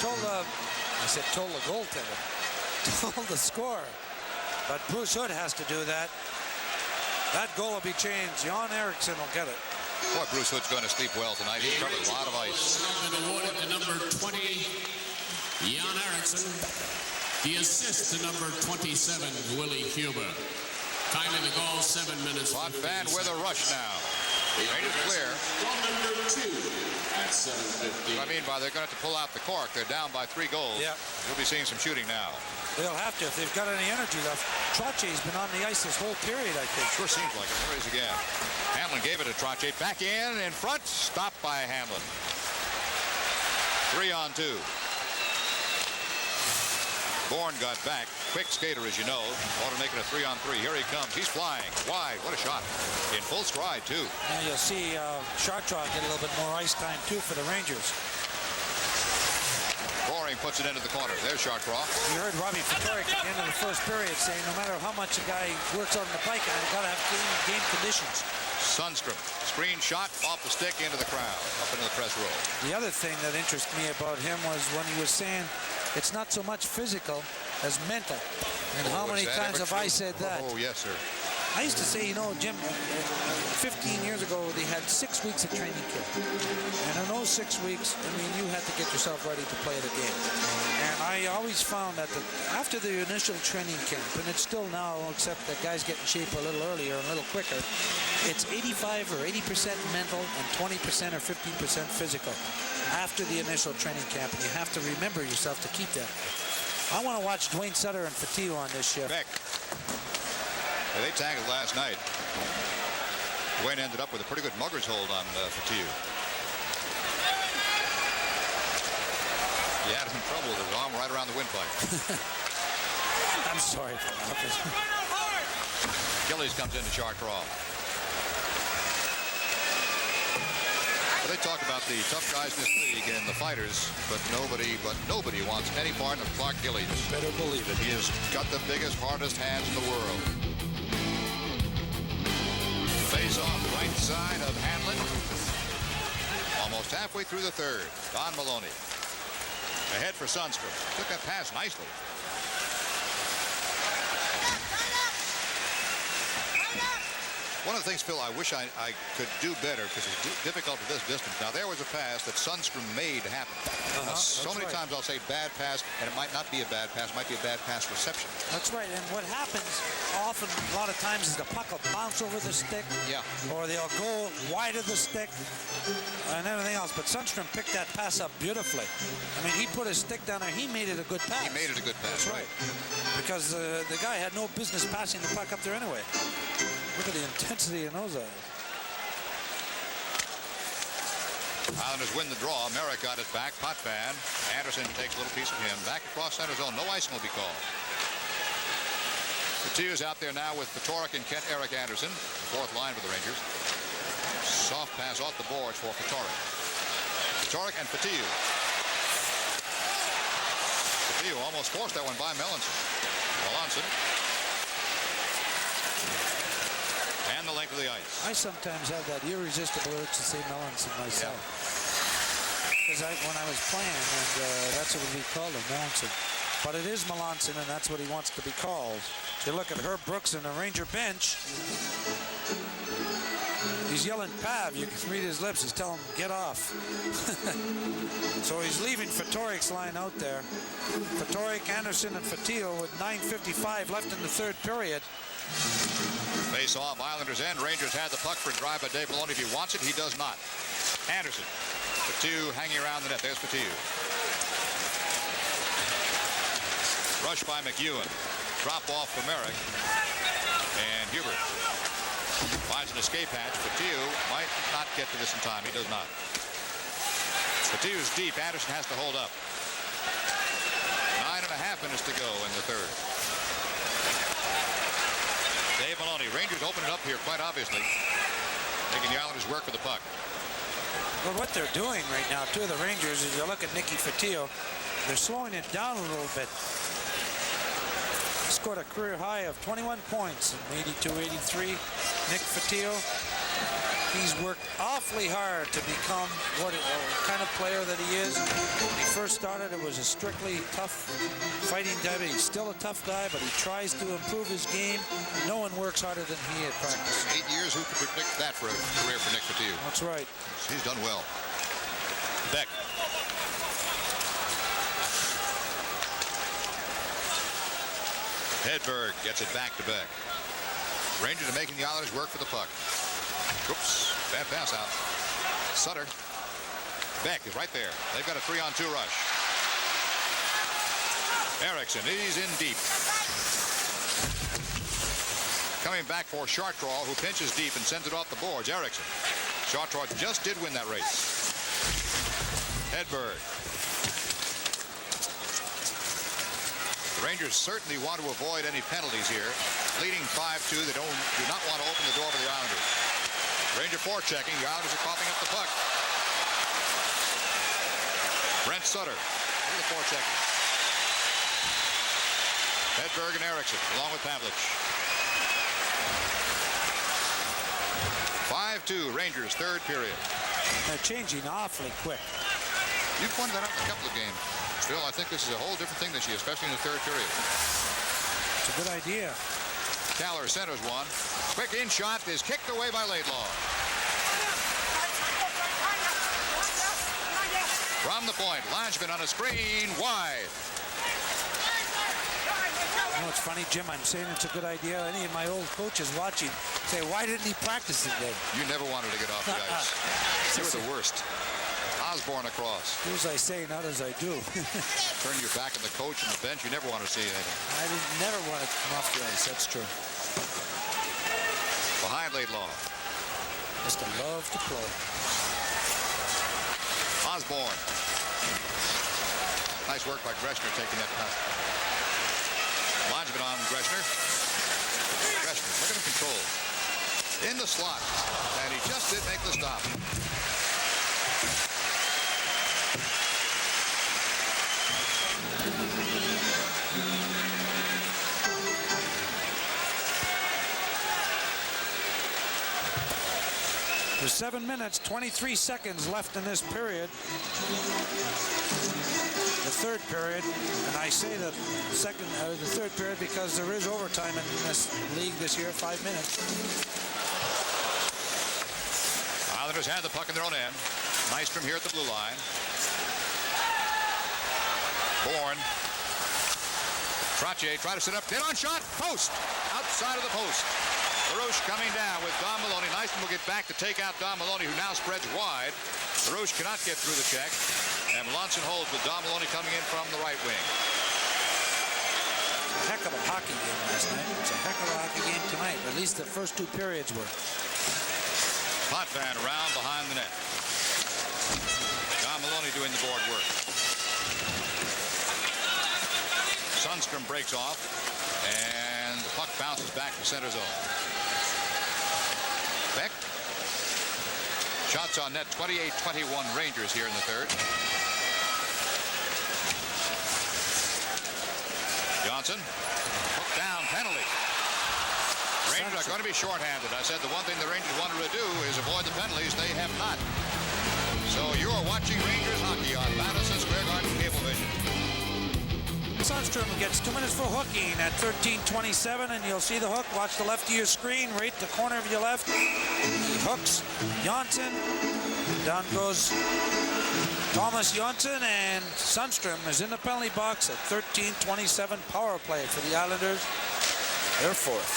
Told the goaltender. Told the scorer. But Bruce Hood has to do that. That goal will be changed. Jan Eriksson will get it. Boy, Bruce Hood's going to sleep well tonight. He's covered a lot of ice. Been awarded to number 20, Jan Eriksson. The assist to number 27, Willie Huber. Time in the goal, 7 minutes. Potvin with a rush now. Rangers clear. Goal number 2 at 7:50. What I mean by they're going to have to pull out the cork. They're down by 3 goals. Yeah. You'll be seeing some shooting now. They'll have to if they've got any energy left. Trottier's been on the ice this whole period, I think. Sure seems like it. There he is again. Hamlin gave it to Trottier. Back in front. Stopped by Hamlin. 3-on-2. Bourne got back. Quick skater, as you know. Want to make it a 3-on-3. Here he comes. He's flying wide. What a shot. In full stride, too. And you'll see Chartrand get a little bit more ice time, too, for the Rangers. Boring puts it into the corner. There's Chartrand. You heard Robbie Fatorik at the end of the first period saying no matter how much a guy works on the bike, I've got to have game conditions. Sundstrom. Screen shot off the stick into the crowd. Up into the press row. The other thing that interested me about him was when he was saying it's not so much physical as mental. And how many times have I said that? Oh, yes, sir. I used to say, you know, Jim, 15 years ago, they had 6 weeks of training camp. And in those 6 weeks, I mean, you had to get yourself ready to play the game. And I always found that after the initial training camp, and it's still now, except that guys get in shape a little earlier and a little quicker, it's 85 or 80% mental and 20% or 15% physical after the initial training camp. And you have to remember yourself to keep that. I want to watch Dwayne Sutter and Fatio on this shift. Beck. They tackled last night. Dwayne ended up with a pretty good mugger's hold on Fatio. He had him in trouble with his arm right around the windpipe. I'm sorry for that. Gillies comes into Chartrand. They talk about the tough guys in this league and the fighters, but nobody wants any part of Clark Gillies. Better believe it. He has got the biggest, hardest hands in the world. Face off right side of Hamlin. Almost halfway through the third. Don Maloney. Ahead for Sundstrom. Took that pass nicely. One of the things, Phil, I wish I could do better because it's difficult at this distance. Now, there was a pass that Sundstrom made happen. So many times I'll say bad pass, and it might not be a bad pass. It might be a bad pass reception. That's right. And what happens often, a lot of times, is the puck will bounce over the stick. Yeah. Or they'll go wide of the stick and everything else. But Sundstrom picked that pass up beautifully. I mean, he put his stick down there. He made it a good pass. He made it a good pass. That's right. Because the guy had no business passing the puck up there anyway. Look at the intensity in those eyes. Islanders win the draw. Merrick got it back. Potvin. Anderson takes a little piece of him. Back across center zone. No icing will be called. The T's out there now with Fatorik and Kent-Eric Anderson. The fourth line for the Rangers. Soft pass off the boards for Fatorik. Fatorik and Fatiou. Fatiou almost forced that one by Melanson. And the length of the ice. I sometimes have that irresistible urge to say Melanson myself. Because when I was playing, and that's what we called him, Melanson. But it is Melanson, and that's what he wants to be called. You look at Herb Brooks and the Ranger bench. He's yelling Pav. You can read his lips. He's telling him, get off. So he's leaving Fatorik's line out there. Fatorik, Anderson, and Fatiou with 9:55 left in the third period. Face off, Islanders end. Rangers had the puck for a drive by Dave Maloney. If he wants it, he does not. Anderson. Fatiou hanging around the net. There's Fatiou. Rush by McEwen. Drop off for Merrick. And Hubert finds an escape hatch. Fatiou might not get to this in time. He does not. Fatiou's deep. Anderson has to hold up. 9.5 minutes to go in the third. Dave Maloney. Rangers open it up here quite obviously. Making the Islanders work for the puck. Well, what they're doing right now, too, the Rangers, is you look at Nicky Fatiou, they're slowing it down a little bit. He scored a career high of 21 points in 82-83. Nick Fatiou, he's worked awfully hard to become what kind of player that he is. When he first started, it was a strictly tough fighting guy. He's still a tough guy, but he tries to improve his game. No one works harder than he at practice. 8 years, who could predict that for a career for Nick Fatiou? That's right. He's done well. Beck. Hedberg gets it back to Beck. Rangers are making the Islanders work for the puck. Oops, bad pass out. Sutter. Beck is right there. They've got a 3-on-2 rush. Eriksson, he's in deep. Coming back for Chartrand, who pinches deep and sends it off the boards. Eriksson. Chartrand just did win that race. Hedberg. The Rangers certainly want to avoid any penalties here. Leading 5-2, they do not want to open the door for the Islanders. Ranger forechecking. The Islanders are coughing up the puck. Brent Sutter. Look at the forechecking. Hedberg and Eriksson, along with Pavlich. 5-2, Rangers, third period. They're changing awfully quick. You pointed that out in a couple of games. Phil, I think this is a whole different thing this year, especially in the third period. It's a good idea. Caller centers one. Quick in shot is kicked away by Laidlaw. From the point, Langeman on a screen, wide. You know, it's funny, Jim, I'm saying it's a good idea. Any of my old coaches watching say, why didn't he practice it then? You never wanted to get off the ice. You were the worst. Osborne across. Do as I say, not as I do. Turn your back on the coach and the bench. You never want to see anything. I never want to come off the ice. That's true. Behind Laidlaw. Just a love to play. Osborne. Nice work by Greshner taking that pass. Langeman on Greshner. Greshner, look at him control. In the slot. And he just did make the stop. There's 7 minutes, 23 seconds left in this period. The third period, and I say the third period because there is overtime in this league this year, 5 minutes. Islanders had the puck in their own end. Nystrom here at the blue line. Bourne. Trottier try to set up, dead on shot, post, outside of the post. LaRoche coming down with Don Maloney. Nystrom will get back to take out Don Maloney, who now spreads wide. LaRoche cannot get through the check. And Melanson holds with Don Maloney coming in from the right wing. A heck of a hockey game last night. It's a heck of a hockey game tonight. At least the first 2 periods were. Potvin around behind the net. Don Maloney doing the board work. Sundstrom breaks off. And the puck bounces back to center zone. Beck. Shots on net, 28-21 Rangers here in the third. Johnson, hooked down, penalty. Rangers are going to be shorthanded. I said the one thing the Rangers wanted to do is avoid the penalties. They have not. So you are watching Rangers hockey on Madison Square Garden Cablevision. Nystrom gets 2 minutes for hooking at 13:27, and you'll see the hook. Watch the left of your screen, right the corner of your left. He hooks Johnson. Down goes Thomas Johnson, and Nystrom is in the penalty box at 13:27. Power play for the Islanders. They're fourth.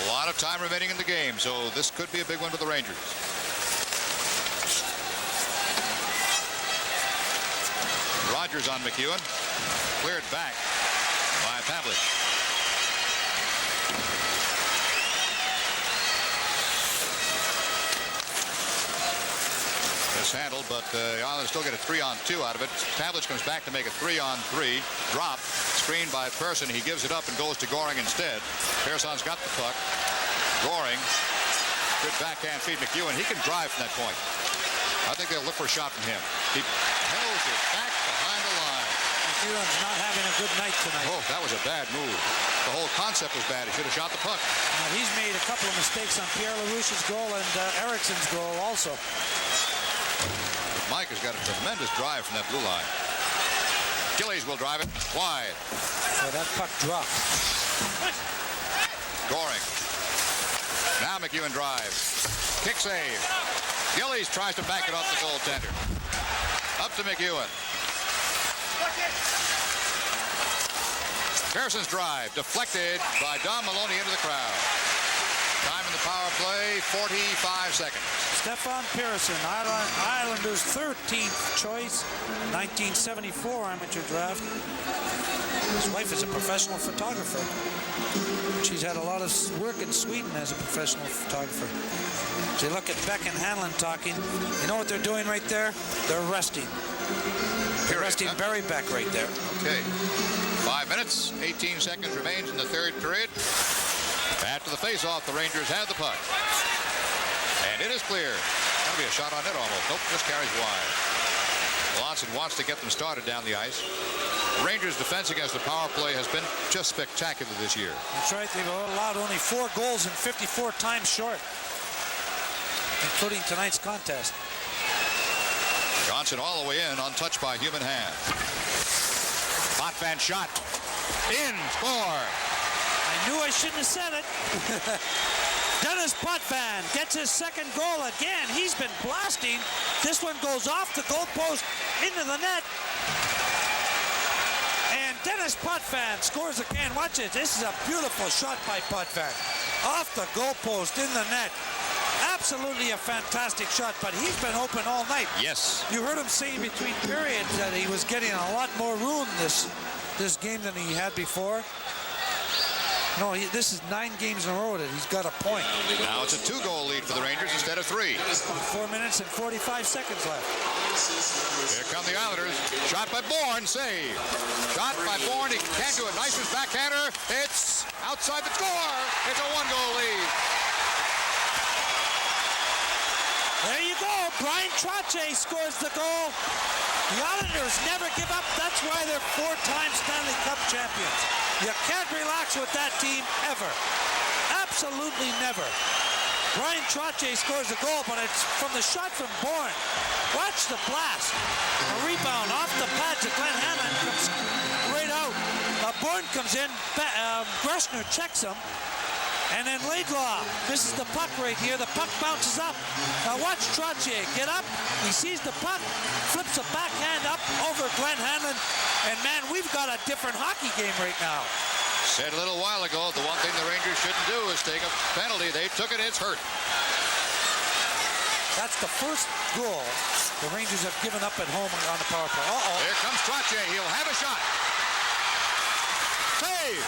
A lot of time remaining in the game, so this could be a big one for the Rangers. Rogers on McEwen. Cleared back by Pavlich. Mishandled, but the Islanders still get a 3-on-2 out of it. Pavlich comes back to make a 3-on-3. Drop. Screened by Persson. He gives it up and goes to Goring instead. Persson's got the puck. Goring. Good backhand feed McEwen. He can drive from that point. I think they'll look for a shot from him. He held it back behind the line. McEwen's not having a good night tonight. Oh, that was a bad move. The whole concept was bad. He should have shot the puck. He's made a couple of mistakes on Pierre LaRouche's goal and Ericsson's goal also. Mike has got a tremendous drive from that blue line. Gillies will drive it wide. So that puck dropped. Goring. Now McEwen drives. Kick save. Gillies tries to back it off the goaltender. Up to McEwen. Persson's drive deflected by Don Maloney into the crowd. Time in the power play, 45 seconds. Stefan Persson, Islanders' 13th choice, 1974 amateur draft. His wife is a professional photographer. She's had a lot of work in Sweden as a professional photographer. So you look at Beck and Hanlon talking. You know what they're doing right there? They're resting. They're resting Barry Beck right there. Okay. 5 minutes, 18 seconds remains in the third period. After the face-off, the Rangers have the puck. And it is clear. That'll be a shot on net almost. Nope, just carries wide. Lawson wants to get them started down the ice. Rangers' defense against the power play has been just spectacular this year. That's right. They've allowed only 4 goals and 54 times short, including tonight's contest. Johnson all the way in, untouched by human hand. Potvin shot. In. Score. I knew I shouldn't have said it. Dennis Potvin gets his second goal again. He's been blasting. This one goes off the goalpost into the net. And Dennis Potvin scores again. Watch it. This is a beautiful shot by Potvin. Off the goalpost in the net. Absolutely a fantastic shot, but he's been open all night. Yes. You heard him saying between periods that he was getting a lot more room this game than he had before. No, this is 9 games in a row that he's got a point. Now it's a 2-goal lead for the Rangers instead of 3. 4 minutes and 45 seconds left. Here come the Islanders. Shot by Bourne, save. Shot by Bourne, he can't do it. Nystrom's backhander. It's outside the score. It's a 1-goal lead. There you go. Brian Trottier scores the goal. The Islanders never give up. That's why they're 4-time Stanley Cup champions. You can't relax with that team ever. Absolutely never. Brian Trottier scores the goal, but it's from the shot from Bourne. Watch the blast. A rebound off the pads of Glenn Hammond comes right out. Bourne comes in. Greshner checks him. And then Laidlaw misses the puck right here. The puck bounces up. Now watch Trottier get up. He sees the puck, flips a backhand up over Glenn Hanlon. And man, we've got a different hockey game right now. Said a little while ago, the one thing the Rangers shouldn't do is take a penalty. They took it, it's hurt. That's the first goal the Rangers have given up at home on the power play. Uh-oh. Here comes Trottier. He'll have a shot. Save.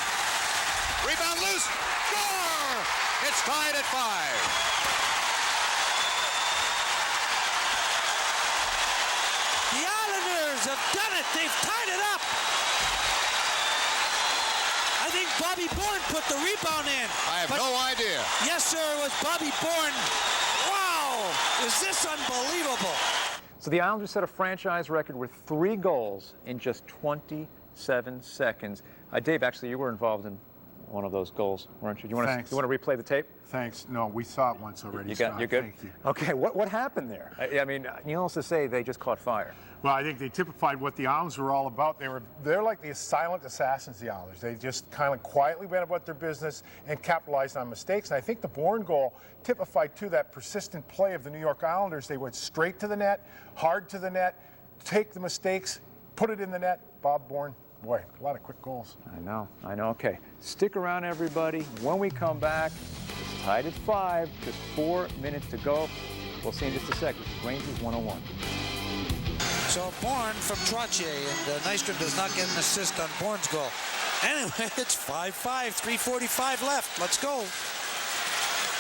Rebound loose. Score! It's tied at 5. The Islanders have done it. They've tied it up. I think Bobby Bourne put the rebound in. I have no idea. Yes, sir, it was Bobby Bourne. Wow! Is this unbelievable? So the Islanders set a franchise record with 3 goals in just 27 seconds. Dave, actually, you were involved in one of those goals, weren't you? You want to replay the tape? Thanks. No, we saw it once already. You're good? Thank you. Okay, what happened there? I mean, needless to say, they just caught fire. Well, I think they typified what the Islanders were all about. They're like the silent assassins, the Islanders. They just kind of quietly went about their business and capitalized on mistakes. And I think the Bourne goal typified, too, that persistent play of the New York Islanders. They went straight to the net, hard to the net, take the mistakes, put it in the net. Bob Bourne, boy, a lot of quick goals. I know. Okay, stick around, everybody. When we come back, it's tied at 5, just 4 minutes to go. We'll see in just a second. Rangers 101. So Bourne from Trottier, and Nystrom does not get an assist on Bourne's goal. Anyway, it's 5-5, 3:45 left. Let's go.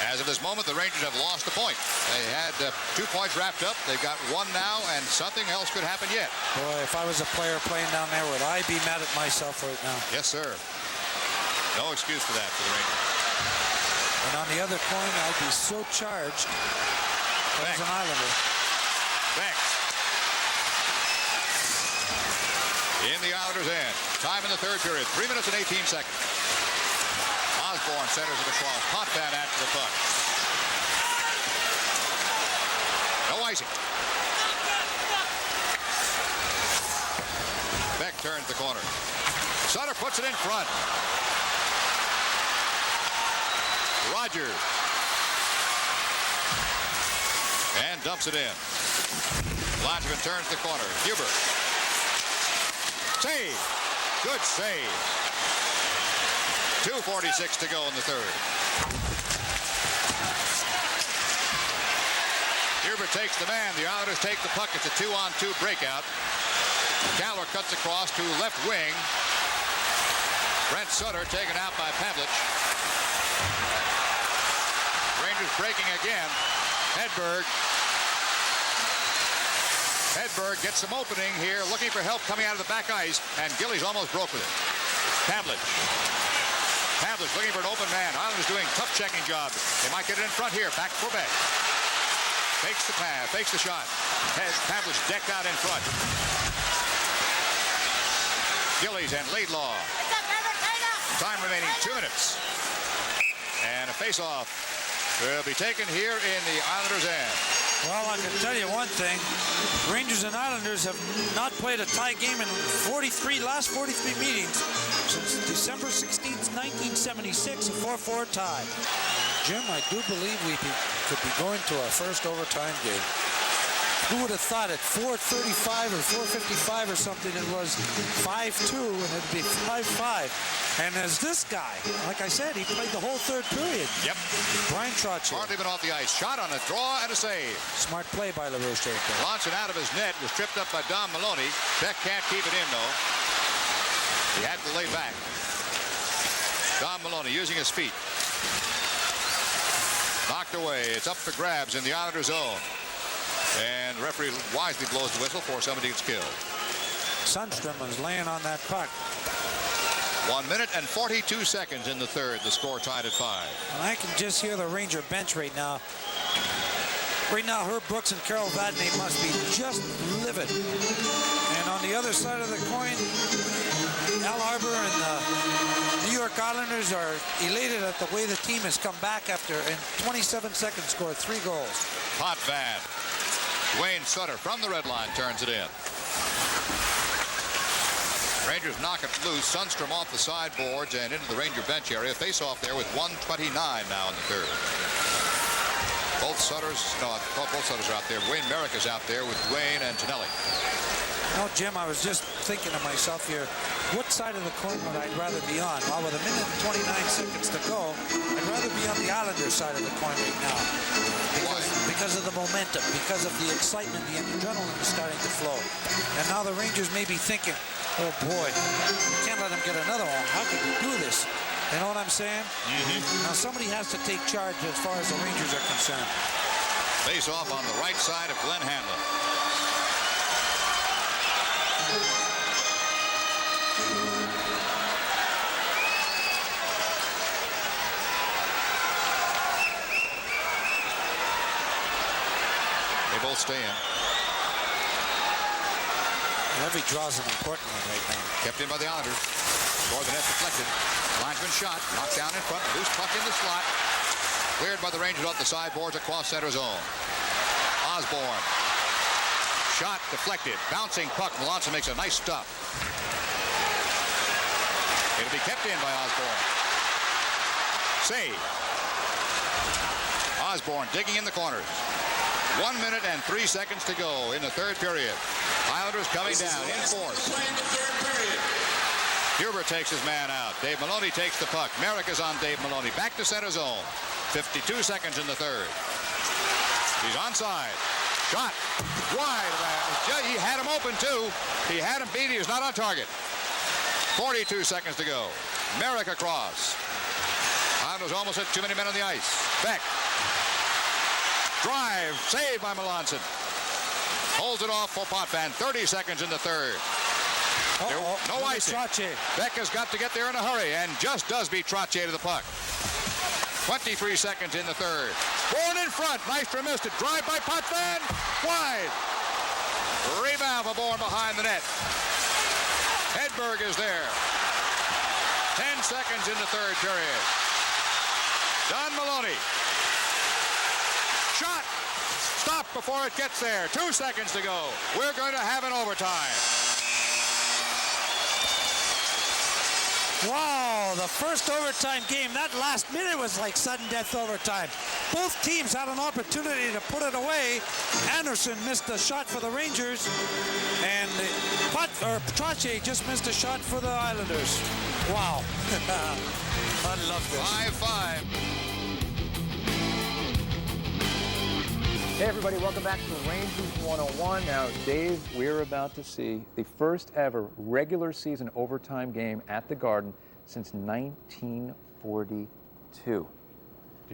As of this moment, the Rangers have lost a point. They had 2 points wrapped up. They've got 1 now, and something else could happen yet. Boy, if I was a player playing down there, would I be mad at myself right now? Yes, sir. No excuse for that for the Rangers. And on the other coin, I'd be so charged as an Islander. Thanks. In the Islanders' end. Time in the 3rd period. 3 minutes and 18 seconds. Osborne centers at the cross. Potvin after the puck. No icing. Beck turns the corner. Sutter puts it in front. Rogers. And dumps it in. Blanchard turns the corner. Huber. Save. Good save. 2:46 to go in the 3rd. Huber takes the man. The Islanders take the puck. It's a 2-on-2 breakout. Galler cuts across to left wing. Brent Sutter taken out by Pavlich. Rangers breaking again. Hedberg gets some opening here, looking for help coming out of the back ice, and Gillies almost broke with it. Pavlich looking for an open man. Islanders doing tough checking job. They might get it in front here. Back for Beck. Fakes the pass, fakes the shot. Pavlich decked out in front. Gillies and Laidlaw. Time remaining 2 minutes. And a face-off will be taken here in the Islanders' end. Well, I can tell you one thing. Rangers and Islanders have not played a tie game in last 43 meetings since December 16th, 1976, a 4-4 tie. Jim, I do believe we could be going to our first overtime game. Who would have thought at 4:35 or 4:55 or something it was 5-2 and it'd be 5-5. And as this guy, like I said, he played the whole 3rd period. Yep. Brian Trottier. Hardly been off the ice. Shot on a draw and a save. Smart play by LaRoche. Launching out of his net was tripped up by Don Maloney. Beck can't keep it in, though. He had to lay back. Don Maloney using his feet. Knocked away. It's up for grabs in the Islanders' zone. And the referee wisely blows the whistle for somebody gets killed. Sundstrom was laying on that puck. 1 minute and 42 seconds in the 3rd. The score tied at 5. And I can just hear the Ranger bench right now. Right now, Herb Brooks and Carol Vadney must be just livid. And on the other side of the coin, Al Arbor and the New York Islanders are elated at the way the team has come back after, in 27 seconds, scored 3 goals. Potvin. Dwayne Sutter from the red line turns it in. Rangers knock it loose. Sundstrom off the sideboards and into the Ranger bench area. Face off there with 1:29 now in the 3rd. Both Sutters are out there. Wayne Merrick is out there with Dwayne and Tonelli. No, Jim, I was just thinking to myself here, what side of the coin would I rather be on? Well, with 1 minute and 29 seconds to go, I'd rather be on the Islanders side of the coin right now. Because of the momentum, because of the excitement, the adrenaline is starting to flow. And now the Rangers may be thinking, oh boy, we can't let them get another one. How could we do this? You know what I'm saying? Now somebody has to take charge as far as the Rangers are concerned. Face off on the right side of Glenn Hanlon. both stay in. Every draw's an important one right now. Kept in by the Islanders. Toward the net deflected. Linesman shot. Knocked down in front. Loose puck in the slot. Cleared by the Rangers off the sideboards across center zone. Osborne. Shot deflected. Bouncing puck. Melanson makes a nice stop. It'll be kept in by Osborne. Save. Osborne digging in the corners. 1 minute and 3 seconds to go in the third period. Islanders coming down in force. Huber takes his man out. Dave Maloney takes the puck. Merrick is on Dave Maloney. Back to center zone. 52 seconds in the third. He's onside. Shot. Wide. He had him open, too. He had him beat. He was not on target. 42 seconds to go. Merrick across. Islanders almost had too many men on the ice. Beck. Drive. Saved by Melanson. Holds it off for Potvin. 30 seconds in the third. No icing. Beck has got to get there in a hurry and just does beat Trottier to the puck. 23 seconds in the third. Bourne in front. Nystrom missed it. Drive by Potvin. Wide. Rebound for Bourne behind the net. Hedberg is there. 10 seconds in the third period. Don Maloney. Shot. Stop before it gets there. 2 seconds to go. We're going to have an overtime. Wow, the first overtime game. That last minute was like sudden death overtime. Both teams had an opportunity to put it away. Anderson missed a shot for the Rangers, and Trottier just missed a shot for the Islanders. Wow. I love this. 5-5. Hey everybody, welcome back to Rangers 101. Now, Dave, we're about to see the first ever regular season overtime game at the Garden since 1942. Do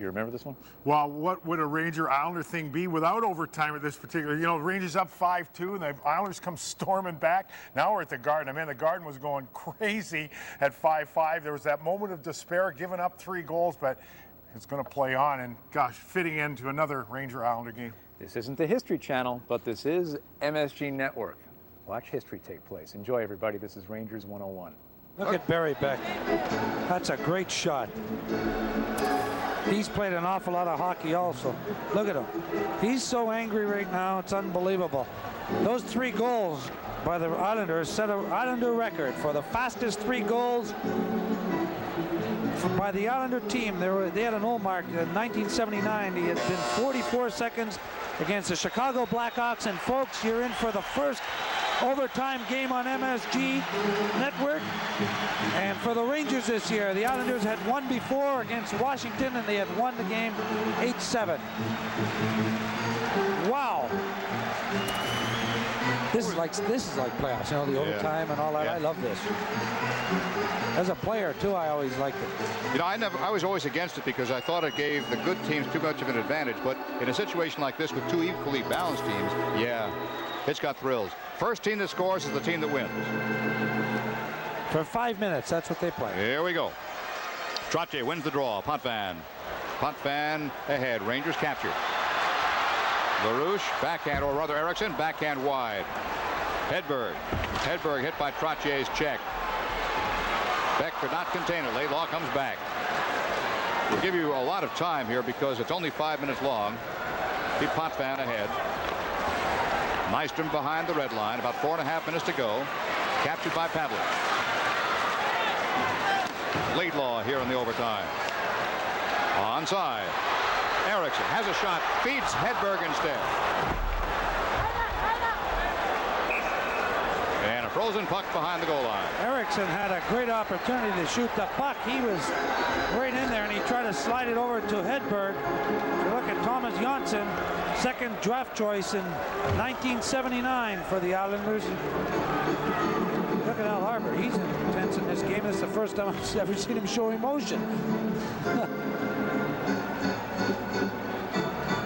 you remember this one? Well, what would a Ranger-Islander thing be without overtime at this particular, you know, Rangers up 5-2 and the Islanders come storming back. Now we're at the Garden. I mean, the Garden was going crazy at 5-5. There was that moment of despair, giving up 3 goals, but it's going to play on, and gosh, fitting into another Ranger-Islander game. This isn't the History Channel, but this is MSG Network. Watch history take place. Enjoy, everybody. This is Rangers 101. Look at Barry Beck. That's a great shot. He's played an awful lot of hockey also. Look at him. He's so angry right now, it's unbelievable. Those 3 goals by the Islanders set an Islander record for the fastest 3 goals by the Islander team. They had an old mark in 1979. He had been 44 seconds against the Chicago Blackhawks. And folks, you're in for the first overtime game on MSG Network. And for the Rangers this year, the Islanders had won before against Washington, and they had won the game 8-7. Wow. This is like playoffs, you know, the overtime and all that. Yeah. I love this. As a player too, I always liked it. You know, I was always against it because I thought it gave the good teams too much of an advantage. But in a situation like this with 2 equally balanced teams, yeah, it's got thrills. First team that scores is the team that wins. For 5 minutes, that's what they play. Here we go. Trottier wins the draw. Potvin ahead. Rangers captured. LaRouche, backhand, or rather Eriksson, backhand wide. Hedberg hit by Trottier's check. Beck could not contain it. Laidlaw comes back. We'll give you a lot of time here because it's only 5 minutes long. Keep Potvin ahead. Nystrom behind the red line. About 4.5 minutes to go. Captured by Pavlik. Laidlaw here in the overtime. Onside. Eriksson has a shot, feeds Hedberg instead. And a frozen puck behind the goal line. Eriksson had a great opportunity to shoot the puck. He was right in there, and he tried to slide it over to Hedberg. If you look at Thomas Jonsson, second draft choice in 1979 for the Islanders. Look at Al Harbour. He's intense in this game. This is the first time I've ever seen him show emotion.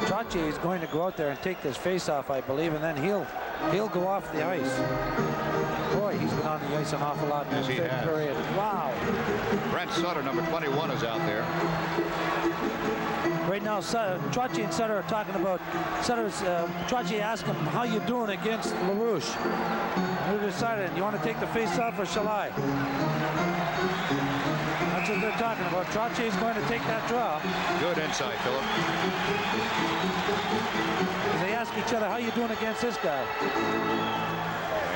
Trottier is going to go out there and take this face-off, I believe, and then he'll go off the ice. Boy, he's been on the ice an awful lot in the third period. Wow. Brent Sutter, number 21, is out there. Right now, Trottier and Sutter are talking about Trottier asked him, how you doing against LaRouche? They're deciding, you want to take the face-off or shall I? That's what they're talking about. Trottier is going to take that draw. Good insight, Philip. They ask each other, how you doing against this guy?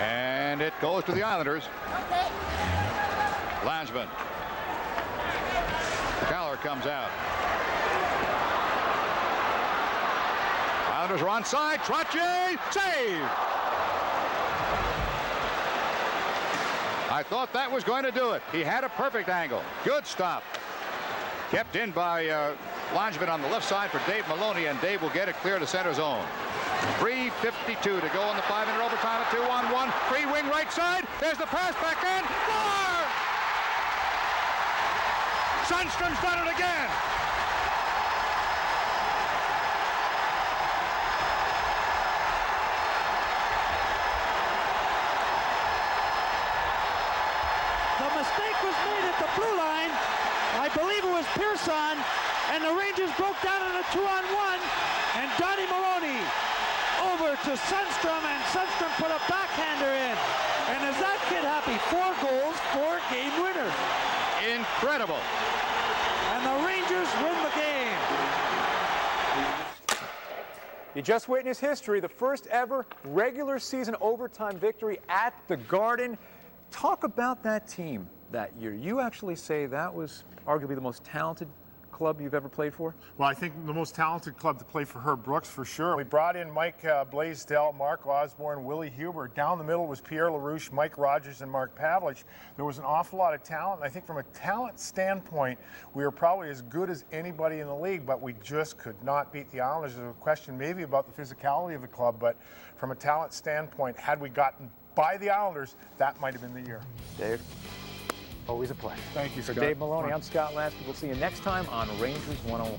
And it goes to the Islanders. Landsman. Keller comes out. Islanders are onside. Trottier, save! I thought that was going to do it. He had a perfect angle. Good stop. Kept in by Landsman on the left side for Dave Maloney, and Dave will get it clear to center zone. 3:52 to go in the 5-minute overtime at 2-on-1. Free wing right side. There's the pass back in. Score! Sundstrom's done it again. The mistake was made at the blue line. I believe it was Pearson, and the Rangers broke down in a 2-on-1, and Donnie Maloney over to Sundstrom, and Sundstrom put a backhander in. And is that kid happy? 4 goals, 4 game winners. Incredible. And the Rangers win the game. You just witnessed history, the first ever regular season overtime victory at the Garden. Talk about that team that year. You actually say that was arguably the most talented club you've ever played for? Well, I think the most talented club to play for Herb Brooks, for sure. We brought in Mike Blaisdell, Mark Osborne, Willie Huber. Down the middle was Pierre LaRouche, Mike Rogers, and Mark Pavlich. There was an awful lot of talent. And I think from a talent standpoint, we were probably as good as anybody in the league, but we just could not beat the Islanders. There's a question maybe about the physicality of the club, but from a talent standpoint, had we gotten by the Islanders, that might have been the year. Dave, always a pleasure. Thank you, For Scott. Dave Maloney, I'm Scott Lansky. We'll see you next time on Rangers 101.